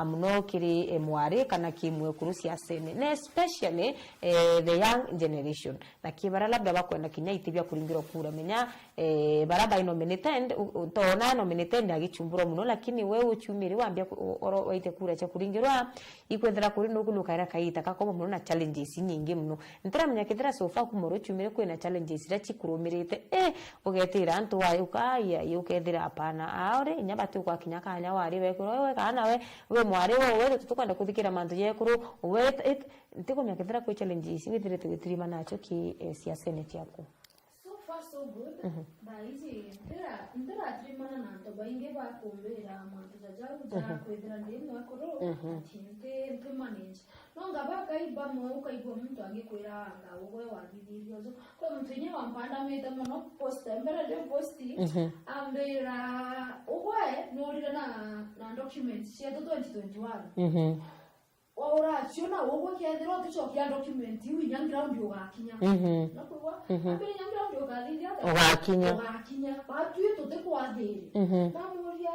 muno kiri mwari kana ki mwekuru siasa ne especially the young generation na kibara labda bakwenda kinya itibya kuringira kura menya baraba nominated tona nominated agichumbura muno lakini wewe uchumiri wambia oro waite kura cha kuringirwa ikwethera kuri no kulukaira kaita kakoma muno na challenges nyingi muno ntira menya kithira sofa kumoro chumire kwina challenges ra chikurumirite ugetira antu wa ukaya yukethira hapana aore nyabati kwa kinyaka anya wari wekuru wewe kana we mwari wewe tutukwenda kuthikira mantu yekuru we ntiko menya kithira kwa challenges ngithire tugitirima nacho ki siasa ne chako so good baizi ndira trimana nanto bainge ba kumbera mwantu jaja kwedra ndimo akoro atinte manage nonga bakaiba mo ukaiba mtu angekwera anga uwe wagidirio zo kwa mtenye wampanda meta mono post mbere de posti ambera uwe norira na documents ya 2021 ora siona wogo kiadero ticho kia document winyangira ndio gakinya nakwa ambere nyangira ndio gathithia gakinya batu yote kwathiri bamuria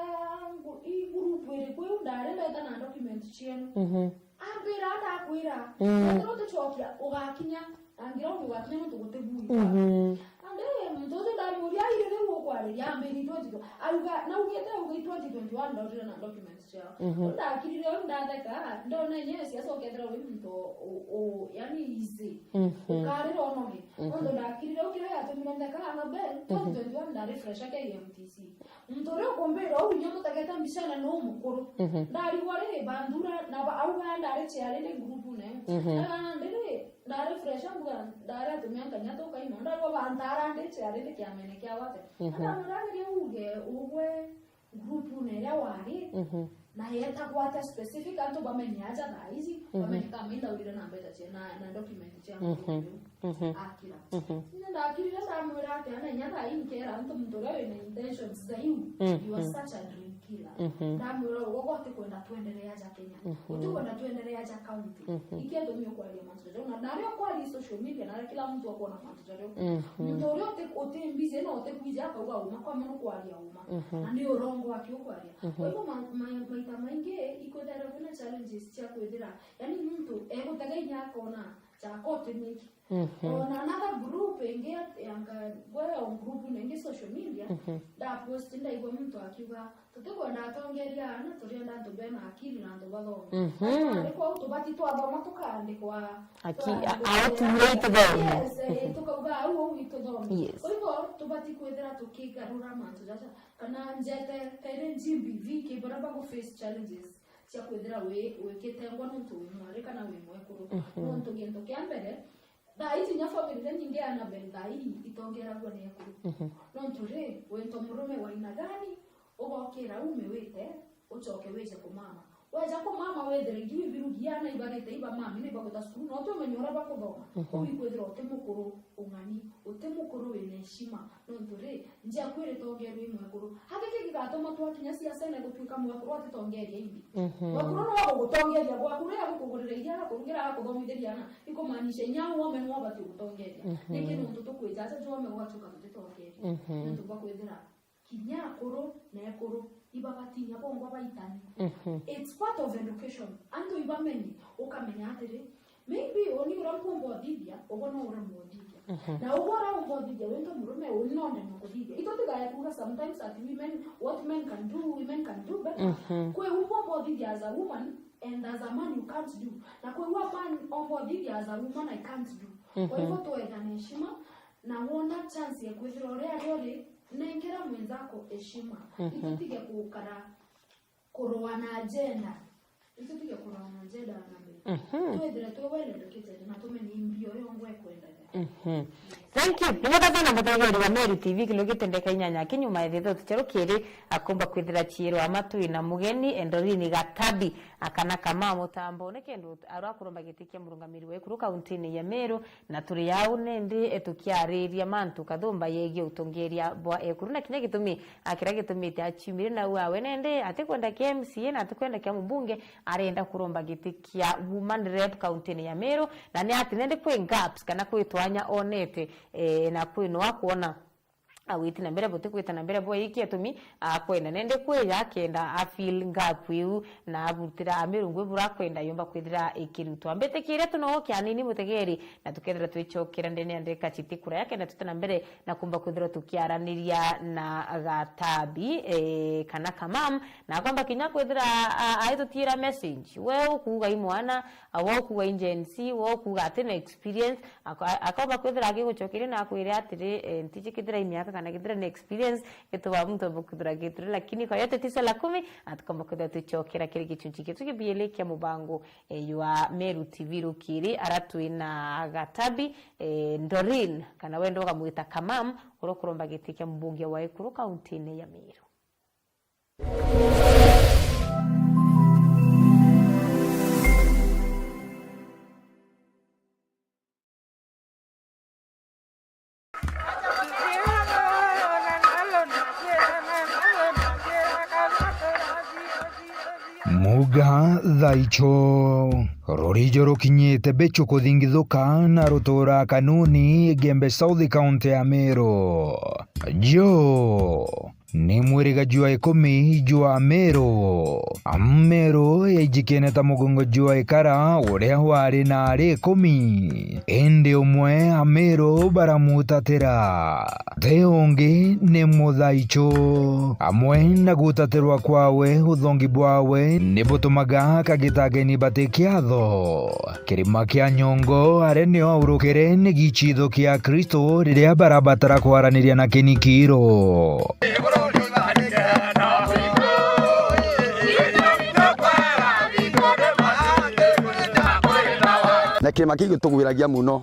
group ere kwe undare meta na document chienu ambere ata kwira ndio ticho kia ugakinya angira ndio gakinya ndio gutebuira ande mtoto damuria ire wo kware ya mbere ndio aluga na ugete ugo 2021 ndio na documents chao ndakirire ndandaka ndona yenyewe siasa ukethera we mto yani easy ukari ronoge ndo ndakirire ukire yatumira ndaka na ben 2021 ndari fresh ake MTC mtore kombero unyomo taketa mbishana no mukuru ndari wale bandura na ba auga ndari chiare ne group ne ndere ndari fresh ambuga ndari atumia kanyato kai ndari wa bandara ndere chiare ne kiamene kya wate ndari uge ugwe group ne ya wari na yeta kwata specific anto bamenyaza daizi bamenyikaminda ulira na mbeta chena na document cha akira nenda akira samura ate ana nyata inkera anto mtolewe na intentions za you are such a dream killer ndamuro wogote kwenda tuendelea za Kenya utukwenda tuendelea za county ikiendo mio kwa ile manzo na nario kwa social media na kila mtu akona manzo mtorio te otembize na otekuja hapa kwa uma kwa mno kwa ile uma na ndio rongo wake kwa ile kwa hivyo maita maingi ikodera kuna challenges cha kwedera yani mtu ego tagainya kona cha kote miki ona another group ingia yanga wewe group nenge social media da post nda igo mtu akiwa tutukwenda atongeria ana turienda ndobena akili na ndobalo kwa utubati to aba matukande kwa automate them yes tukaga au witodomi kwa hivyo tubati kwedera tukigarura mantu jaja kana njete tene jimbi viki baraba go face challenges cia kwedera we ketengwa nuntu mwari kana we mwekuru nuntu gento kiambere dai nya family nyingi ana bendai itongera gwa ne yakuru nuntu re we ntomurume wa ina gani ugokira umewete uchoke weje kumama waja kumama wethere ngiwi birugiana ibarete iba mami ne bagota skuru no to menyora bakothoma ubikwethira utemukuru ungani utemukuru wene heshima nuntu re njia kwire tongerwe mwekuru hakike gigatoma twakinya siasa na gutuika mwekuru atitongeria ibi mwekuru no wagutongeria gwakure agukugurira iria akurungira akuthomithiria na ikumanisha nyawo ome no abati gutongeria niki nuntu tukwijaza jome gwatuka tutongeria nuntu bakwethira kinya kuru na ekuru ibabatinya bongo baitani it's part of education anto ibamenyi ukamenya atiri maybe oni urampo dhibia ogono urampo dhibia na ugora umpo dhibia wento murume unonde mko dhibia itotiga yakuga sometimes at women what men can do women can do better kwe umpo dhibia as a woman and as a man you can't do. Na kwa hiyo man ombo dhidi as a woman I can't do. Kwa hivyo tuwe heshima na wona chance ya kwithira ria rori nengera mwenzako heshima. Itutige kukara kuroa na agenda. Itutige kuroa na agenda na mbele. Tuwe tuwele lokete na tumeni mbio yongwe kwenda. Thank you. Nimotaka na mutagari wa Meru TV kilogitendeka inyanya kinyuma ethetho tucherukiri akomba kwithira chiro amatu ina mugeni Endorini Gatabi akana kama mutambo ne kendo arakuromba gitikia murungamiri we kuru kaunti ya Meru na turi yau nende etukiariria mantu kathomba yegi utongeria bwa ekuru na kinya gitumi akira gitumi ti achimire na wawe nende atikwenda KMCA na atikwenda kia mbunge arenda kuromba gitikia woman rep kaunti ya Meru na ni ati nende kwe gaps kana kwitwanya onete na kwino akuona awiti na mbere bote kwita na mbere boy iki atumi akwenda nende kweya kenda afil ngapwiu na abutira amirungwe bura kwenda yomba kwithira ikiruto ambete kire tuno kyanini mutegeri na tukethira twichokera ndene andeka chitikura yake na tutana mbere na kumba kwithira tukiaraniria na Gatabi kana kamam na kwamba kinya kwithira aitutira message we ukuga imwana awo kuga agency wo kuga atene experience akaba kwithira agiguchokire na kwire atire ntiji kithira imyaka kana kithira na experience etuwa mtu bukudura gitu lakini kwa yote 9:10 atukamba kwithira tuchokera kire gichunchi kitu kibielekia mubango ywa Meru TV rukiri aratuina Gatabi Ndorin kana wendo kamwita kamam urokuromba gitikia mbunge wa Ekuru kaunti ya Meru. Muga dhaicho rorijo rukinyite becho kuthingithuka na rutura kanuni Gembe South County ya Meru jo ni mwiriga jua 10 jua Meru yajikene ta mugongo jua ikara uria wari na ari 10 ende umwe Meru baramutatira theongi ni muthaicho amwe na gutatirwa kwawe uthongi bwawe ni butumaga kagitageni batikiatho kirima kia nyongo are ni aurukire ni gichitho kia Kristo riria barabatara kwaraniria na kinikiro na kirima kigi tugwiragia muno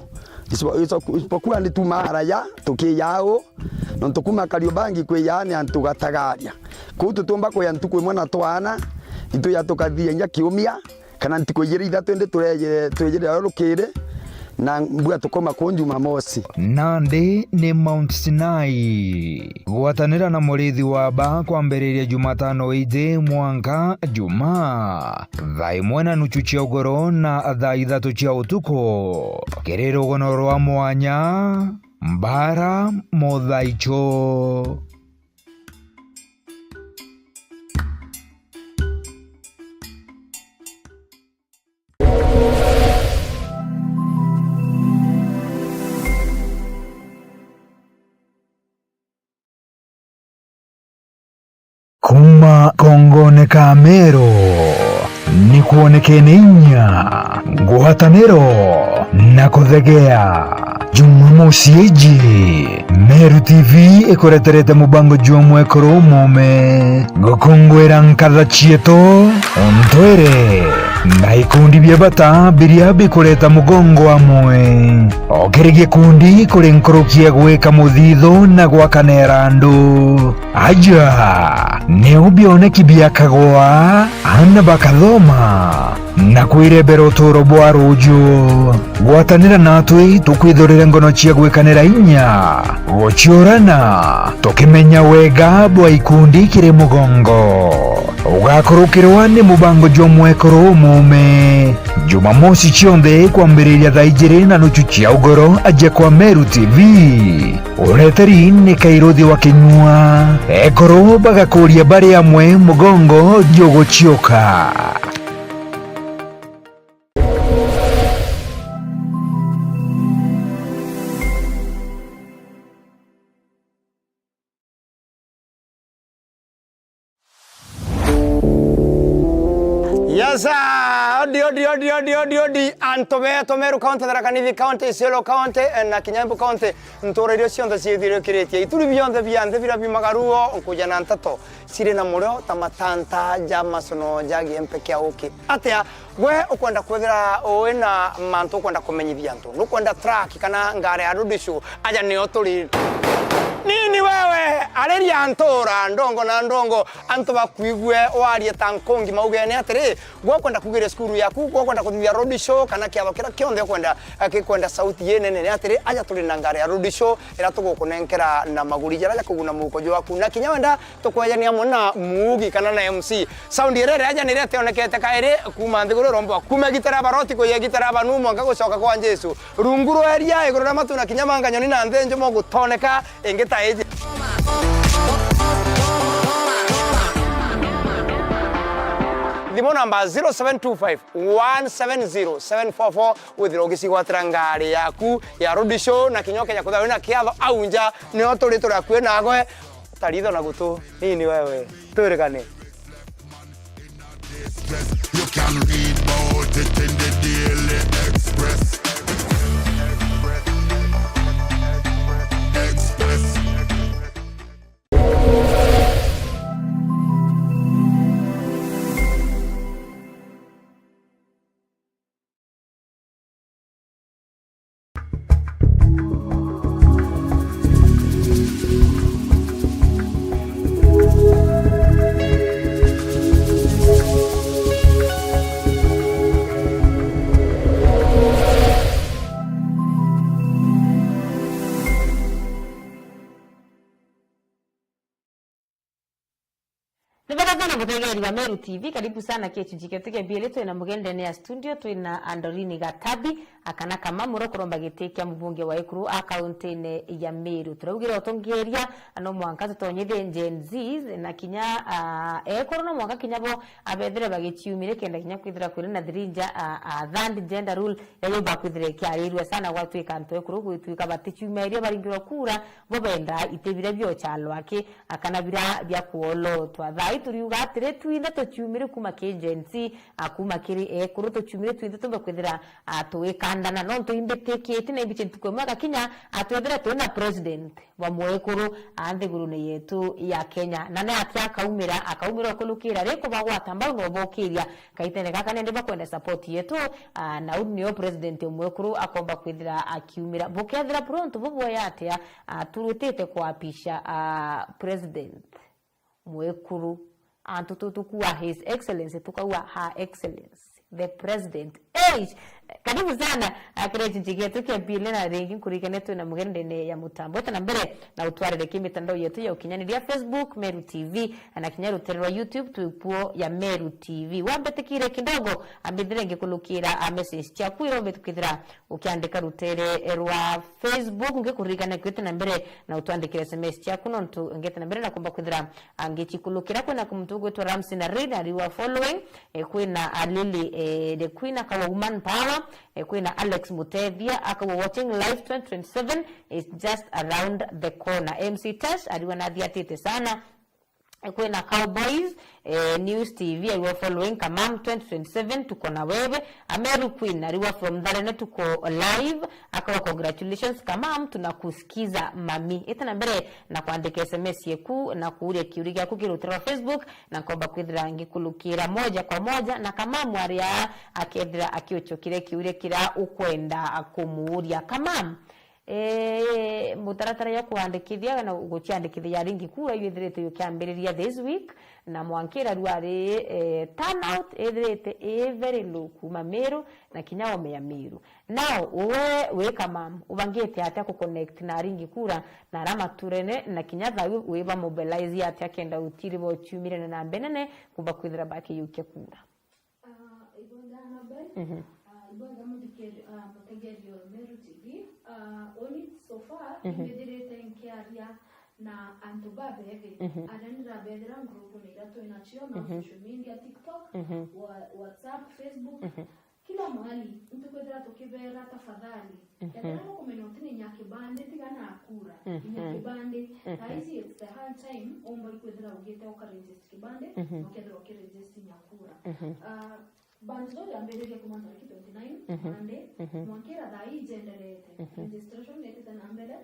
isipokuwa ni tumaraya tukiyao no tukuma Kariobangi kwiyani antugataгаria kutu tumba kwa ntuku mwana twana itu ya tukathia nya kiumia kana ntikoyire ithatu ndi turejere rukire na mbuga tukoma ku Jumamosi. Nandi ni Mount Sinai gwatanira na murithi wa ba kwambiriria Jumatano ije mwanka Juma thaa 1:30 cia ugoro na thaa 3 cia utuko kiriro gono rwa mwanya mbara muthaicho. Kuma kongone ka Meru ni kuonekene inya ngwataniro na kuthegea Jumamosi eji Meru TV ikoreterete mubango jwa mwekoro mume gukungwira nkatha chieto ontwere na ikundi bia bata biria bikureta mugongo amwe okirigie kundi kuri nkorokia gwika muthitho na gwakanera andu aja ni ubioneki bia kagwa ana bakathoma na kwirebera uturo bwa ruju gwatanira natwi tukwithurire ngono cia gwikanira inya guciurana tukimenya wega bwa ikundi kiri mugongo ugakorukirwa ni mubango jwa mwekoro mume Jumamosi cionthe kwambiriria thaa 2:30 cia ugoro aje kwa Meru TV ureteri ni Kairuthi wa Kinyua ekoro bagakuria bari amwe mugongo jogochioka. Yes, sir. odi anto Meru County Tharaka Nithi County Isiolo County na Kinyambu County ntorerio cionthe ciithire kiretie ituri bionthe bianthe bira bimagaruo nkuja na ntato sire na murio tamatanta jamasono jagi empeke auki atia gwe ukwenda kwethira wina mantu ukwenda kumenyithia antu nukwenda track kana ngare ya rudishu aja ni oturi nini wewe areria antora ndongo na ndongo antu bakwigwe warie tankongi maugene atiri gwo kwenda kugire skuru yaku gwo kwenda kuthia road show kana kiatho kira kionthe kwenda sauti yenene atiri aja tuli na ngare ya road show ira tugukunenkera na maguri jara kuguna mukojo waku na kinya wenda tukwejania muna mugi kana na MC sound irere aja nirete onekete kaire kuma nthiguru rombo kuma gitara baroti ko ye gitara banu mwanga gucoka kwa Jesu runguru eria iguru na matuna kinya manga nyoni na nthenjo mo gutoneka engeta eji Thimo namba 0725 170 744 withira ugisigwatira ngari yaku ya road show na kinyoke ya kuthawe na kiatho aunja ni oturi turakue nago taritho na gutu nini wewe turekane You can read about it in the Daily Express. Kutegeria Meru TV karibu sana KHG ketike biele tu na mugende ne studio tu na Andorini Gatabi akana kama murokoromba gitekia mbunge wa Ekuru akaunti ne ya Meru turagira otongeria ano mwanka tutonyede Gen Z na kinya Ekuru no mwanka kinyabo abedere bagitiumire kenda kinya kwithira kuri na drinja thand gender rule yayo bakwithire kyarirwe sana watu ikanto Ekuru gwitwika batichumeria baringiro kura bobenda itebire byo cyalo ake akana bira bya kuolo twathai turiuga atire twinde tuchumire kuma KGNC akuma kiri Ekuru tuchumire twinde tumbe kwithira tuikandana no tuimbetekete na ibice tukomaka kinya atwethira tuna president wa Mwekuru ande guru ne yetu ya Kenya na na atia akaumira kulukira reko bagwatamba no bokiria kaitene kaka nende bakwenda support yetu na unio president Mwekuru akomba kwithira akiumira bokethira pronto bobo yatia turutete kuapisha president Mwekuru tukuwa his excellency tukawa her excellency the president karibu sana akireti jigetu kia bile na rengi kurikane tu na mugende ne ya mutambo na mbere na utwarire kimitandao yetu ya ukinyaniria Facebook Meru TV na kinyaru terwa YouTube tuipuo ya Meru TV wambetekire kidogo ambidire ngikulukira message cia kwiro mbetukithira ukiandika rutere rwa Facebook ngikurikane kwetu na mbere na utwandikire SMS cia kuno ntu ngete na mbere na kumba kwithira angichikulukira kwena kumtugo to Ramsi na Reid ariwa following kwena Alili the queen akawa woman power kwena Alex Mutevia akawa watching live 2027 is just around the corner MC Tash aliwa na dhiatete sana kwena Cowboys News TV aliwa following Kamam 2027 tuko na wewe Ameru Queen aliwa from Dharene tuko live akawa congratulations Kamam tunakusikiza mami itana mbere na kuandika SMS yeku na kuuria kiuriga kukirutira Facebook na kwamba kwithira ngikulukira moja kwa moja na Kamam aria akethira akiochokire kiuria kira ukwenda kumuuria Kamam mutaratara ya kuandikithia na guchiandikithia ringi kura yithirite yukiambiriria this week na mwankira ruari turnout ethirite very low kuma Meru na kinyao ya Meru now we Kamam ubangite atia ku connect na ringi kura na rama turene na kinyatha we ba mobilize atia kenda utiri bo chumire na benene kuba kwithira baki yuke kura ibonda na ben ibonda mutegerio Meru TV only so far imedirete nkiaria na antobabebe adanira bedra group ni rato inachio na social media TikTok WhatsApp Facebook kila mahali mtu kwenda tukibera tafadhali ndio kumenotini nyakibande tigana akura nyakibande hizi it's the hard time omba kwenda ugete ukaregister kibande ukedra ukiregister nyakura banzo ya mbele ya kumanda ki 29 Monday mwakira dai generate registration nete na mbele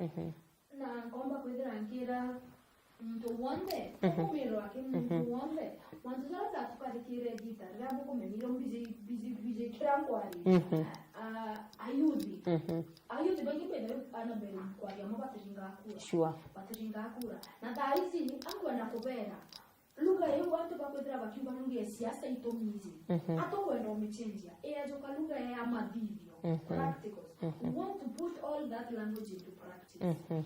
na ngomba kwendera nkira mtu wonde kumiro ake mtu wonde mwanzo za tukarikire gita rabo kumemiro busy kirankwari ayudi bangi bene anabere kwa ya mabatiringa kura Sure. batiringa kura na daizi angwenda kubera lugha hiyo watu bakwendera bakiuga lugha ya siasa itomizi atokwenda umechenjia eyajoka lugha ya madhivyo practicals we want to put all that language into practice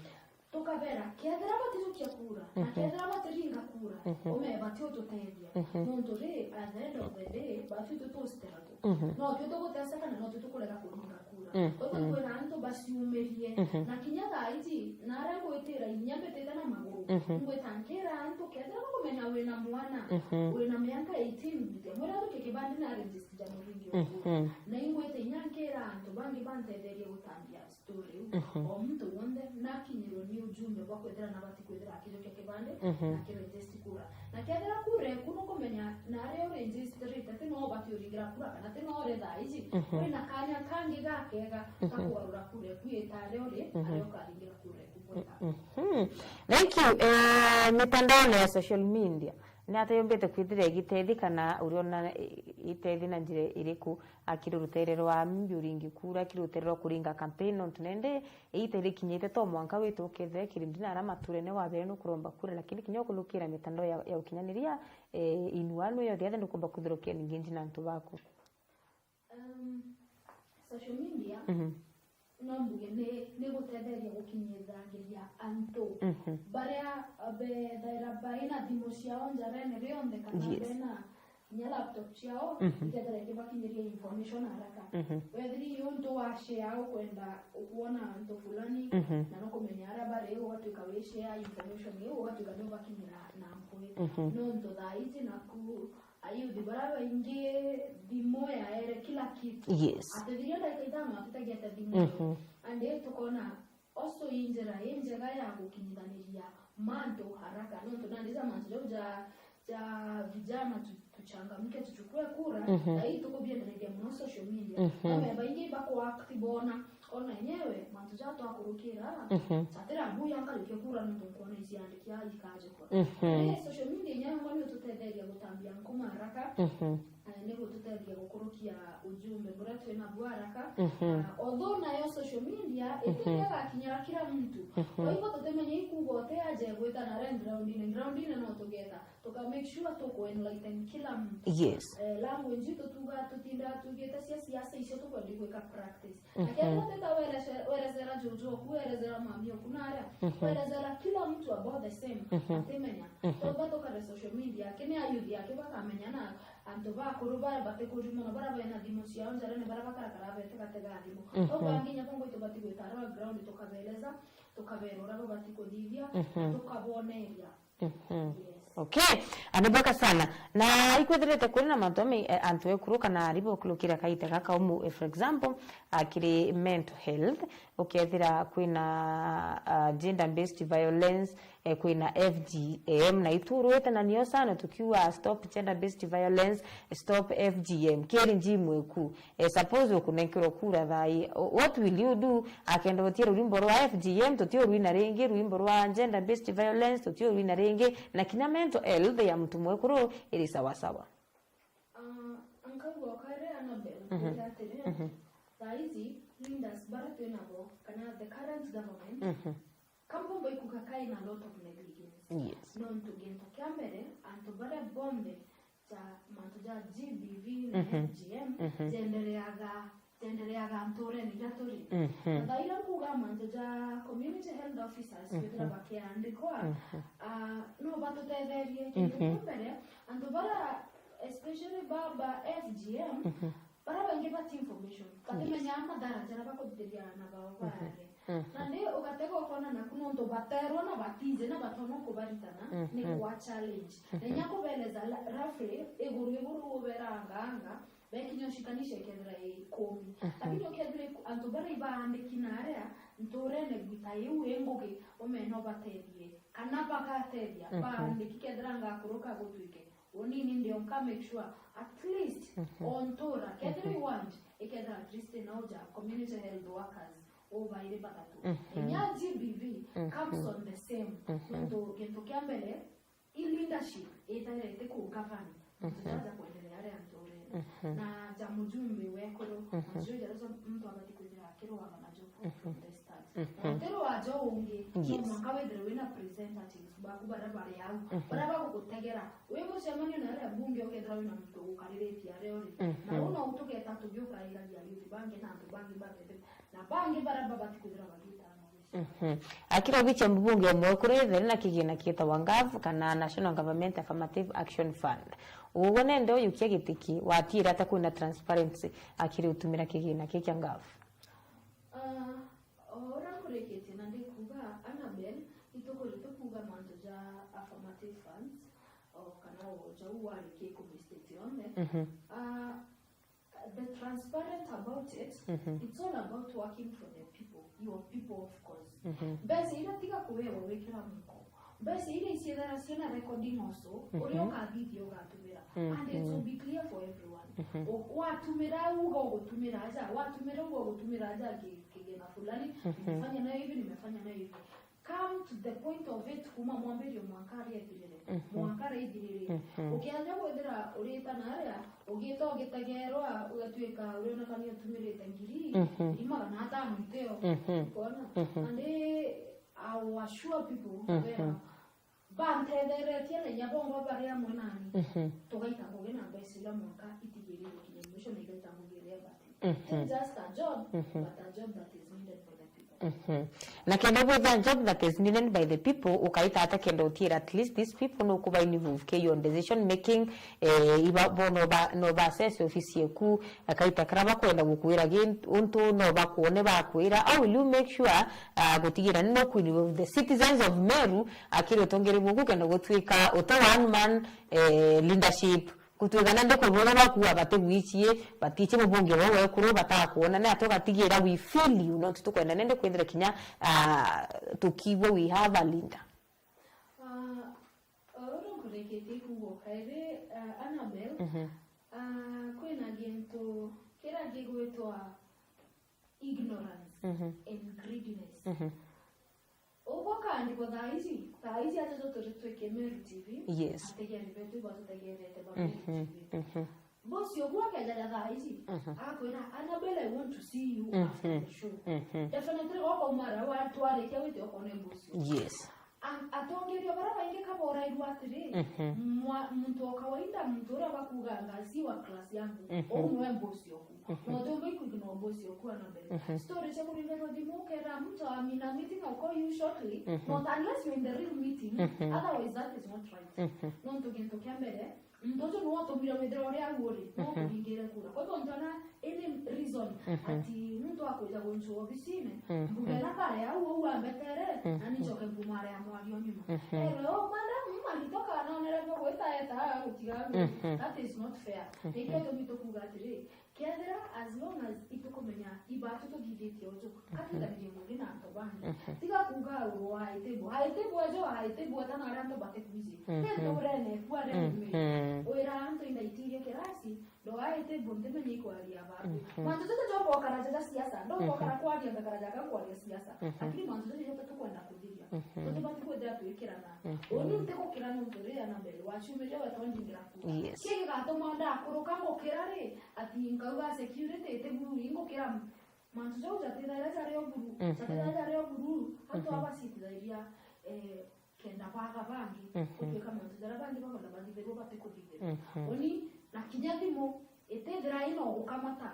tukavera kethera batirukia kura na kethera batiringa kura ome batio tutedia nontore at the end of the day batio tutostera no tutogotesa kana no tutukorera kuringa kura otakwera anto basiumerie na kinyata aiti nara goitera inyambe tetana maguru ngwetankera anto kethera komenya wena mwana wena miaka 18 bite mwera tukekebandi na register jamuringi na ingwete nyankera anto bangi bantetheria utambia story o mtu wonde na kinyiro ni ujumbe wa kwethera na bati kwethera akijo kekebande na kiregister kura na kethera kure kuno komenya na reo register tete no bati uringira kura kana teno ore daizi wena kanya kangi gakega kakuarura kure kwetare ore ayo karingira kure kubweka. Thank you. Mitandao ya social media ni atayombete kwithira igitethi kana uriona itethi na njire iriku akiruterero wa mbyuringi kura akiruterero kuringa campaign on tunende itethi kinyite to mwanka witu kethe kirindina ara maturene wa bere no kuromba kura lakini kinyo kulukira mitandao ya ukinyaniria inuano yo thiathe ndukumba kuthirukia ninginji na ntu baku social media no mbuge ne gutetheria gukinyithangiria antu baria be daira baina thimo ciao njarene rionde kana bena nya laptop ciao ikethera kibakinyiria information haraka wethiri yuntu wa share kwenda kuona antu fulani na no kumenya ara bare watu kawe share information hiyo watu kando bakinyira na mpwe no ndo daiti na ku ayu dibara ingie dimo ya ere kila kitu atediria daikaitama atutagia dimo ande tukona oso injera ya kukinyithaniria mando haraka no tunandiza manzo ja vijana tuchangamke tuchukue kura na hii tuko bia ndio mno social media kama baingi bako active ona yenyewe manzo jato akurukira satira buya ngalike kura ndo kuona isiandikia ikaje kwa social media yenyewe ngoni tutetheria gutambia nkoma haraka nego tutetheria gukurukia ujumbe bora twena haraka although nayo social media itetheaga kinyara kila mtu kwa hivyo tutemenye ikugote aje gweta na ground ine no tugeta tuka make sure to enlighten kila mtu language tutuga tutinda tugeta siasa icio tukwendika practice lakini teta werezera jojo kuerezera mamio kunara werezera kila mtu about the same atemenya to ka social media kene ayuthi yake bakamenyana anto bakuruba batekurimo bara bena dimosia onjare ne bara bakara bete kategari to banginya kongo to batigwetara ground tukabeleza tukaberora batikodivia tukaboneria Okay, anabaka sana na ikwetherete kuri na matome antu ekuruka na ribo kulukira kaite kaka umu for example akiri mental health ukethira kwina gender based violence kwina FGM na ituruete na niyo sana tukiwa stop gender based violence stop FGM keri njimwe ku suppose ukunekiro kura thai what will you do akenda gutira ruimbo rwa FGM tutio ruina rengi ruimbo rwa gender based violence tutio ruina rengi na kina mental health ya mtu mwekuru ili sawa sawa ankago kare anabel tatele saizi leaders barate nabo kana the current government kampo boy kukakai na lot of negligence non to genta kamere anto bare bombe cha mantuja GBV na FGM tendeleaga antore ni jatori ndaira kuga mantuja community health officers kutra bakiandikwa no batutetherie kimbere anto bara especially baba FGM bara bangi bat information katemenya madara jara bakoteria na baware nande ukatego kona na kuno ndo batero na batize na batono kubaritana ni kwa challenge nenyako beleza rafle eguru uberanga bekinyo shikanisha kendra komi lakini okedre antobara ibande kinarea ntorene bitaye wengoge omeno baterie kanapa kateria bande kikedra ngakuruka gutwike onini ndio ka make sure at least on tora kethre want ikenda at least nauja community health workers over ile bakatu nya GBV comes on the same ndo gento kiambele leadership itairete ku govern tunaanza kuendelea yale antore na jamujumbe wekoro mjuje jazo mtu abati kujira kero wa majopo from the start kero wa jo ungi mwaka wedre wena representatives baku barabara yao barabara kukutegera wewe semani na yale bunge okendra wena mtu ukarire tiare ori na una utoke tatu byoka ila ya youth bange na bange bange na bange barabara bati kujira bagita akira bicha mbunge mwekureze na kigina kita wangavu kana National Government Affirmative Action Fund ubone ndo yukia gitiki watira ta kuna transparency akiri utumira kigina kiki ngavu ora kurekete nandi kuga Annabel itoko kuga manzo ja affirmative funds o kana o ja uwari ke ku state the transparent about it it's all about working for the people, your people of course basi ina tika kuwewa wekera mko basi ile isiedara siena recording also uri okathithio gatumira and it will be clear for everyone watumira ugo gutumira aja watumira ugo gutumira aja kigena fulani nimefanya nayo hivi nimefanya nayo hivi come to the point of it kuma mwambiri mwakari egirire mwakari egirire ukianza kwendera urita naria ugito gitagerwa ugatuika urona kani tumirite ngiri imara na hata mteo kona and I assure people where bantedere tiene nyabongo baria mwanani togaita ngogena besira mwaka itigirire kinyesho nigeta ngogere bati it's just a job but a job that is needed for the people na kenda with a job that is needed by the people ukaita hata kenda utira at least these people no kuba involve ke your decision making iba bono ba no ba assess office yeku akaita kraba kwenda gukwira again untu no ba kuone ba kwira how will you make sure gutigira no ku the citizens of Meru akiri tongere mugu kenda gutwika uta one man leadership kutwegana ndo kubona bakuwa bategwichie batiche mubunge wawe kuru batakuona na atoka tigira we feel you not tukwenda nende kwendera kinya tukibo we have a leader oro kurekete kugo kaire Annabel kwena gento kera gegwetwa ignorance and greediness kandi kwa dhaizi hata zote tuweke Meru TV yes ategere betu batu tegere te ba TV boss yogwa kaja dhaizi akwena Annabel I want to see you after the show definitely wako mara watu wale kawite okone boss yes atongerio baraba inge kabora idwatire muntu okawaida muntu ora bakugangazi wa class yangu omwe boss yoku Nodogo ikugino boss yoku Annabel story cha kuri lero dimukera mtu amina meeting I'll call you shortly not unless you're in the real meeting otherwise that is not right nonto gento kambere mtoto no to mira medro ore aguri no kugere kura kwa hivyo mtana any reason ati mtu akoja goncho ofisine mbugera kare au ambetere ani choke bumare amwalio nyuma hello madam alitoka anaonera kwa kweta utigaga that is not fair ndio to mito kugatire kiadera as long as itukomenya ibatu to gideti ojo akida bijengo na tobani tiga kuga ro haitebo ajo haitebo tana ranto batekuzi ndio rene kwa rene oira anto inda itiria kerasi do haitebo ndemenye kwa ria babu mwanzo zote jopo karaja siasa ndo kwa karakwadi ndakaraja kwa siasa lakini mwanzo zote jopo tukwenda kudiria tote bati kwenda tuikirana oni mteko kirana mtore Annabel wachumeje watondingira ku kige gato manda kuruka ngokirare ati ngauga security tebu ingokira mwanzo zote tira jare oburu tira jare oburu hato abasitira kenda paga bangi kutoka mwanzo jara bangi bako na bangi bego bate kudigira oni na kinyadimo ete draino ukamata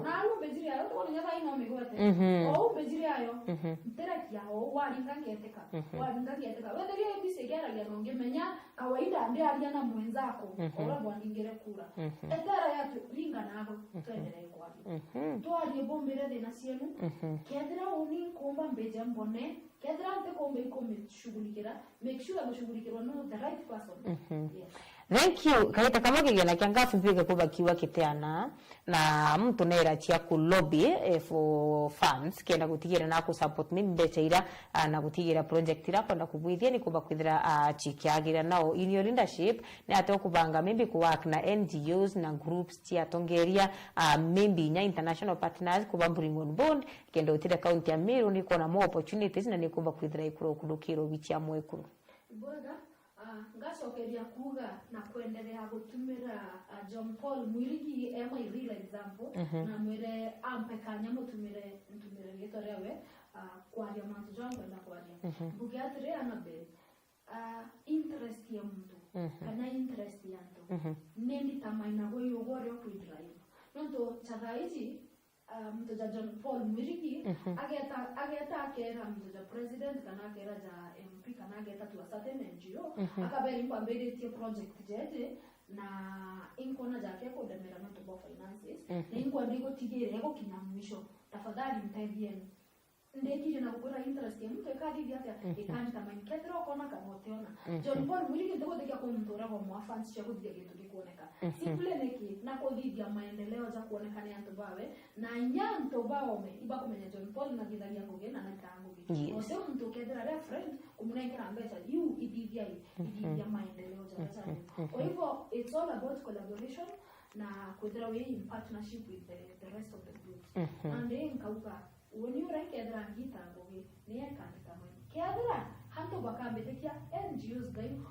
nalu beziri ayo to nyaba ino megote beziri ayo teraki yao walingangeteka wederi ebise gera ya nongemenya kawaida ande alia na mwenzako ora bwandingere kura etera ya linga nako twendere kwadi to ali bombere de nasienu kedra uni komba mbeja mbone kedra ante kombe shughulikira make sure gushughulikirwa no the right person yes. Thank you. Kaita kama kigena kiangafu mpige kuba kiwa kiteana na mtu nera chia ku lobby for funds kenda gutigira na ku support ni mbechaira na gutigira project ira kwenda kubwithia ni kuba kwithira chikiagira nao in your leadership ni ato kubanga maybe ku work na NGOs na groups chia tongeria maybe nya international partners kuba bring on board kenda utira county ya Meru ni kona more opportunities na ni kuba kwithira ikuro kudukiro bichia mwekuru Bwana ngacokeria kuga na kuendelea gutumira John Paul Mwirigi ema real example na mwire ampekanya mutumire gitorewe kwaria mantu John kwenda kwaria bugiatire anabe interest ya mtu kana interest ya mtu nendi tamaina goyo gore kuidrive nonto chadaizi mtu ja John Paul Mwirigi ageta akera mtu ja president kana akera ja MP kana ageta tu certain NGO akaberi mbambere tie project jeje na inkona jake ko demera mtu bo finances na inko ndiko tigere yako kinamwisho tafadhali mtaibieni ndekije na kukora interest ya mtu kadi vyata ikandi kama nketro kona kama oteona John Paul Mwirigi ndiko dekia ko mtora kwa mwafans cha kudia kitu kikuoneka simple neki na kodidi ya maendeleo za kuonekana yanto bawe na nyanto bawe iba kumenya John Paul na gidali yangu gena na kangu gitu ose mtu kedra reference kumunenga ambesa you idivya maendeleo za sana kwa hivyo it's all about collaboration na kudra we in partnership with the rest of the groups and then kauka when you rank edra ngita ngoge ne yakandika mwe kedra hanto bakambetekia NGOs gain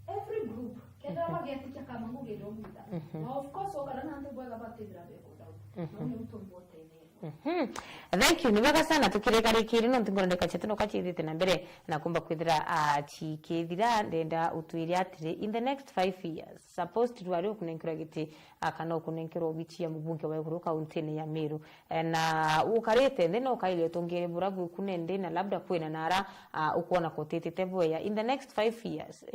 every group kedra bagetikia kama ngoge domita na of course okarana hanto bwaga batedra beko dawo no utombote ne Thank you. Nibaga sana tukirekarikiri no tingorondeka chetu no kachithite na mbere na kumba kwithira chikithira ndenda utwire atire in the next 5 years supposed to ari okunenkira giti akana okunenkira obichia mubunge wa Iguru kaunti ya Meru na ukarete thina ukaile tongere buragu kunende na labda kwena nara ukuona kotete teboya in the next 5 years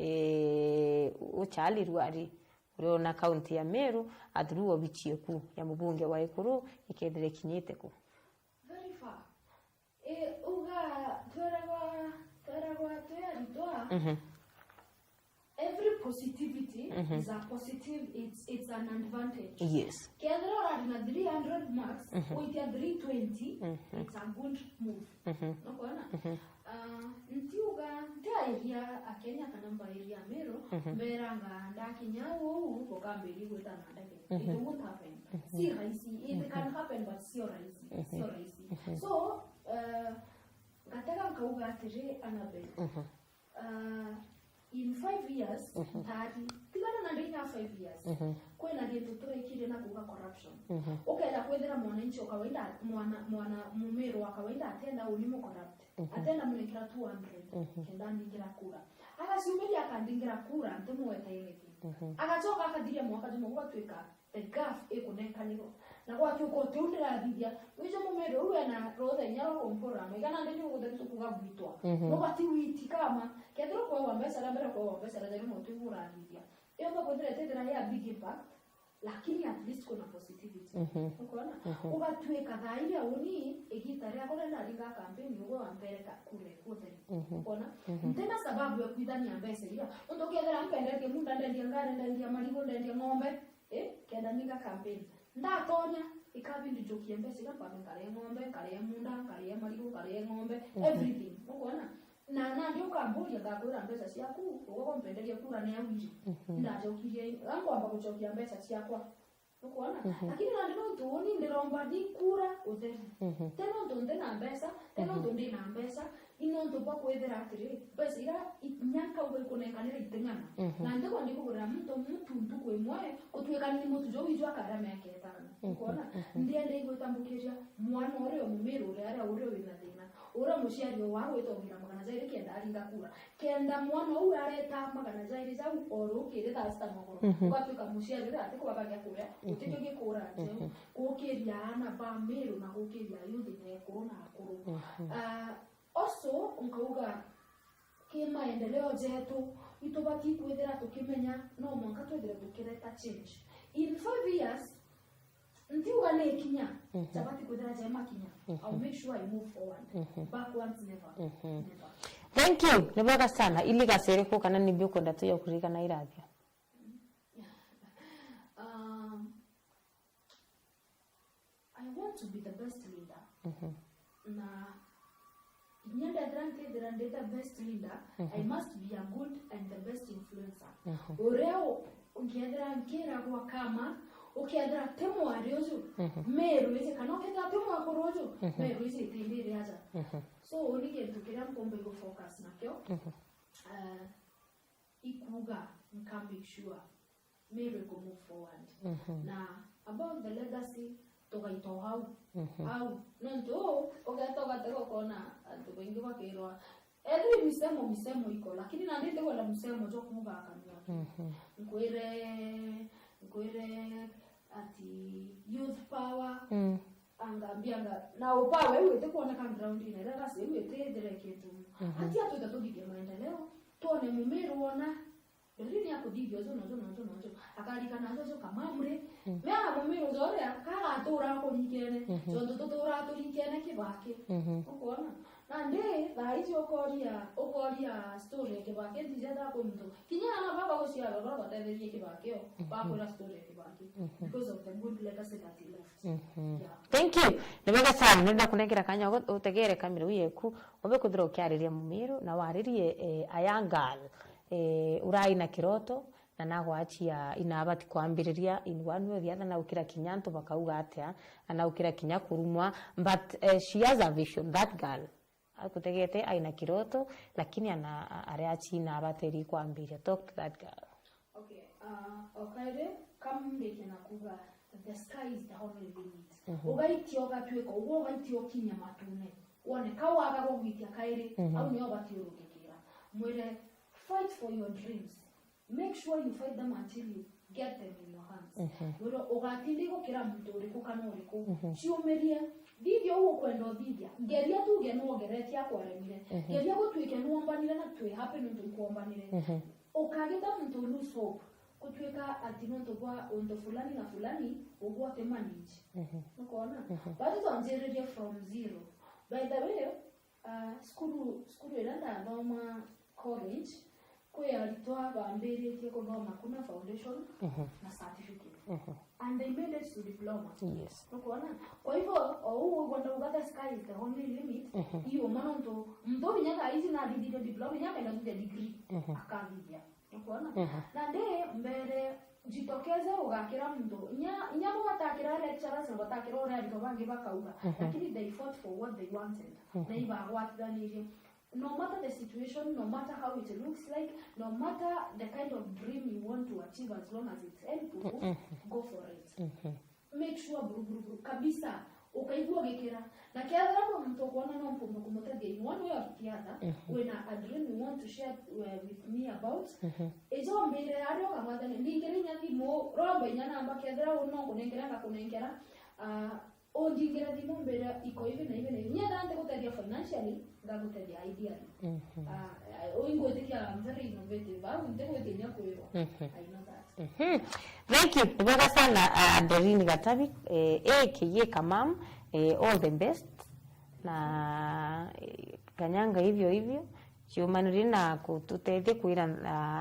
uchali ruari na kaunti ya Meru atruo bichie ku ya mubunge wa Iguru ikedire kinyite ku very far uga tweragwa toa every positivity is a positive it's an advantage yes kedro radina 300 marks with 320 it's a good move no kuona ntiuga ndairia akenya kanamba iria Meru beranga ndakinyawo kokambiri gweta ndake it won't happen si rahisi it can happen but sio rahisi so nataka kauga atire anabe in 5 years tari tigana na ndenya 5 years kwena getu turekire na kuga corruption ukenda kwethera mwananchi kawaida mwana Mumeru akawaida atenda ulimo corrupt atenda mulekera 200 kenda ndingira kura akasiumeli akandingira kura ntemuweta yeleki akachoka akadiria mwaka juma gwatweka the gaf ekonenkaniro na gwatu ko tundira bidia wizo Mumeru uwe na rotha nyaro kompora megana ndeni ugothetu kuga bwitwa no bati witi kama kedro kwa wambesa labera kwa wambesa lazima mutugura bidia iyo ndo tedera ya big impact lakini at least kuna positivity ukoona ugatweka thairi uni egitare akona ndaringa campaign ugo wampereka kule kote ukoona tena sababu ya kuidania mbesa ila ndo kiendera mpendeke munda ndendia ngare ndendia marigo ndendia ng'ombe kenda ninga campaign ndatonya ikabindi jokie mbesa ila pame kale ng'ombe kale munda kale marigo kale ng'ombe everything ukoona na ndio kamburia ngakura mbesa ciaku ugo mpenderia kura ne awiri ndajokirie ngamba kuchokia mbesa ciakwa ukoona lakini ndio tuoni ndiromba ni kura utheri tena ndo na mbesa tena ndo ndina mbesa ino ndo pa kwethera atiri basi ira nyaka ugo kunenganira itengana na ndio ndiko kugura mtu ndukwe mwe kutweka ni mtu jo wijwa karame yake tano ukoona ndiye ndio tambukiria mwana ore Mumeru ore ara ore wina thina ora muciari wawe itogira magana zaire kenda aringa kura kenda mwana uwe areta magana zaire za oro kire thasta mogoro ukatuka muciari ati kubabagia kura utitoge kura je kukiria ana ba Meru na kukiria yuthi ne corona akuru also nkauga kima endeleo jetu itobati kwethera tukimenya no mwanka twethera tukireta change in 5 years ntiwa ne kinya tabati kwethera jema kinya I'll make sure I move forward backwards never thank you nibaga sana ili gasere ko kana nibyo kwenda tuyo kurika na irathia want to be the best leader. Na nyanda drante the best leader, I must be a good and the best influencer. Oreo ukiadra nkera kwa kama ukiadra temo ariozo meru ise kanoketa temo akorozo meru ise tendere aja. So onige tukira mkombe go focus na kyo. Ikuga can make sure meru go move forward. Na about the legacy togaito how nanto ogatoga tego kona antu wengi wakirwa every misemo iko lakini na ndite wala misemo jo kumuga akamya nkwire ati youth power angambianga na upawe wewe kuona kan ground ina rega sehemu yetedere kitu ati atoda tugige maendeleo tone mumeru ona Ndiri yako divyo zo akalika nazo kamamre mea mumeru zore akala atora ko nikene zondo totora to nikene kibake ukona na nde baiti okoria story kibake ndizenda ko mto kinyana na baba ko sia baba taderie kibake bako la story kibake because of the good legacy that he left. Yeah. Thank you. Nibega sana nenda kunengira kanya utegere kamera wiyeku obe kudro kyariria mumeru na waririe ayangal urai na kiroto na nagwachia inabati kwambiriria in one way or the other na ukira kinyanto bakauga atia na ukira kinyakurumwa but she has a vision that girl akutegete aina kiroto lakini ana areachi inabateri kwambiria talk to that girl. Okay, okaide kambe na kuga the sky is the only limit. Ugaitio gatweko ugaitio kinya matune wone kawaga gogitia kaire au nyo batio rukikira mwire fight for your dreams. Make sure you fight them until you get them in your hands. Wero ogatindi ko kira mtu uri kukanori ko. Ciomeria divyo uko kwendo divya. Geria tu geno geretia kwa remire. Geria go twike no ombanire na twe happen ntu ko ombanire. Okageta mtu lose hope. Kutweka atinonto kwa ondo fulani na fulani ogwa te manage. Ukoona? But it's on from zero. By the way, school elanda noma college kwa alitoa bambere kiko noma kuna foundation na certificate and they made it to diploma. Yes. Unaona? Kwa hivyo au wanda ugata sky is the only limit. Hiyo maana ndo nyaka hizi na diploma nyaka na degree akavidia. Unaona? Na nde mbere jitokeze ugakira mndo nyamo watakira lecturers na watakira ore alito bangi bakauga lakini they fought for what they wanted. Na iba what than no matter the situation, no matter how it looks like, no matter the kind of dream you want to achieve, as long as it's helpful, go for it. Make sure buru kabisa ukaigua gekera na kiadha hapo mtu kuona na mpumo kumotage in one way or the other when a dream you want to share with me about ejo mbere ario kamata ndingere nyati mo romba nyana amba kiadha uno kunengera ondingira dimo mbere iko hivi na nyana ante kutadia financially ngagutadia ideally oingo tikia very innovative au ndeko tenya kuiro I know that. Thank you. Nibega sana Adeline Gatabi aka Kamam all the best na kanyanga hivyo chiumaniri na kututeithia kuira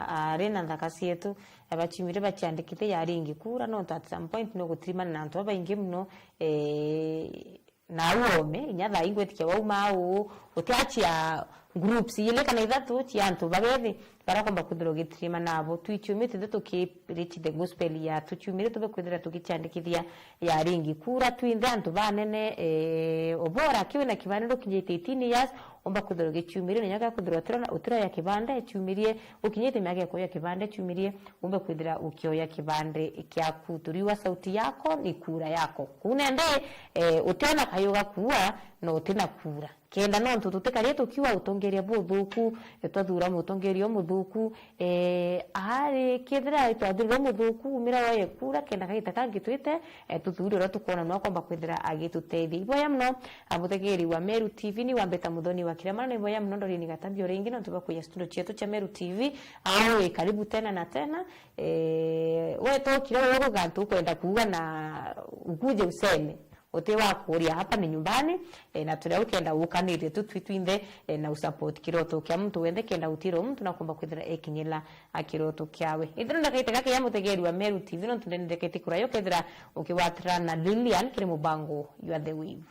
arena ndakasi yetu abachimire bacyandikite yaringi kura no at some point no gutrimana na ntoba ingi muno na uome nyatha ingwetikia waumau utiachia groups ile kana ithatu chiantu babethi barakomba kuthiro gitrima nabo twichumite ndeto ki reach the gospel ya tuchumire tobe kwithira tukichandikithia ya ringi kura twinde antu banene obora kiwe na kibaniro kinyite 18 years omba kuthiro gichumire nyaka kuthiro utira ya kibande chumirie ukinyite myaka ko ya kibande chumirie omba kwithira ukioya kibande kya kuturiwa sauti yako ni kura yako kunende utena kayoga kuwa no utina kura kenda no tututekarie tukiwa utongeria buthuku twathura mutongerio muthuku ari kithira twathura muthuku umira waye kura kenda kaita kangitwite tuthurira tukona no kwamba kwithira agituteithia iboya mno amutegeri wa Meru TV ni wambeta muthoni wa kira mana iboya mno ndori ni gatambio ringi no tubakuya studio chetu cha Meru TV au karibu tena na tena wewe to kira wewe gantu kwenda kuuga na ukuje useme utewa kuria hapa ni nyumbani na tulia ukenda ukanire tu twitwinde na usupport kiroto kya mtu wende kenda utiro mtu na kumba kwithira ekinyela akiroto kyawe ithira ndakaita gake ya mutegeri wa Meru TV no tundendekete kurayo kethira ukiwatira na Lilian kiri mubango you are the wave.